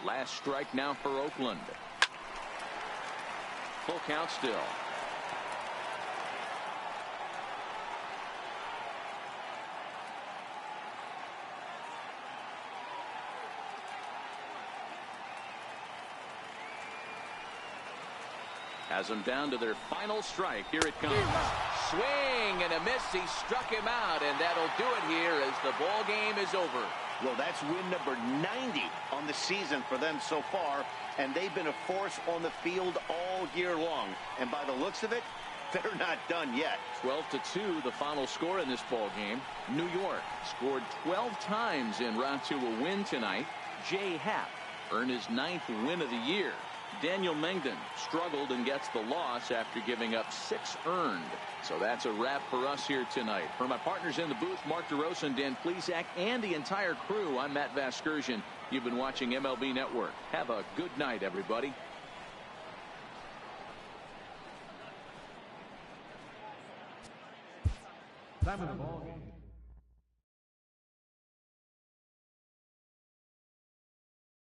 Last strike now for Oakland. Full count still. Has them down to their final strike. Here it comes. Swing and a miss. He struck him out, and that'll do it here as the ball game is over. Well, that's win number 90 on the season for them so far, and they've been a force on the field all year long. And by the looks of it, they're not done yet. 12-2, the final score in this ball game. New York scored 12 times en route to a win tonight. Jay Happ earned his 9th win of the year. Daniel Mengden struggled and gets the loss after giving up 6 earned. So that's a wrap for us here tonight. For my partners in the booth, Mark DeRosa and Dan Plesac, and the entire crew, I'm Matt Vasgersian. You've been watching MLB Network. Have a good night, everybody. Time of the ball game.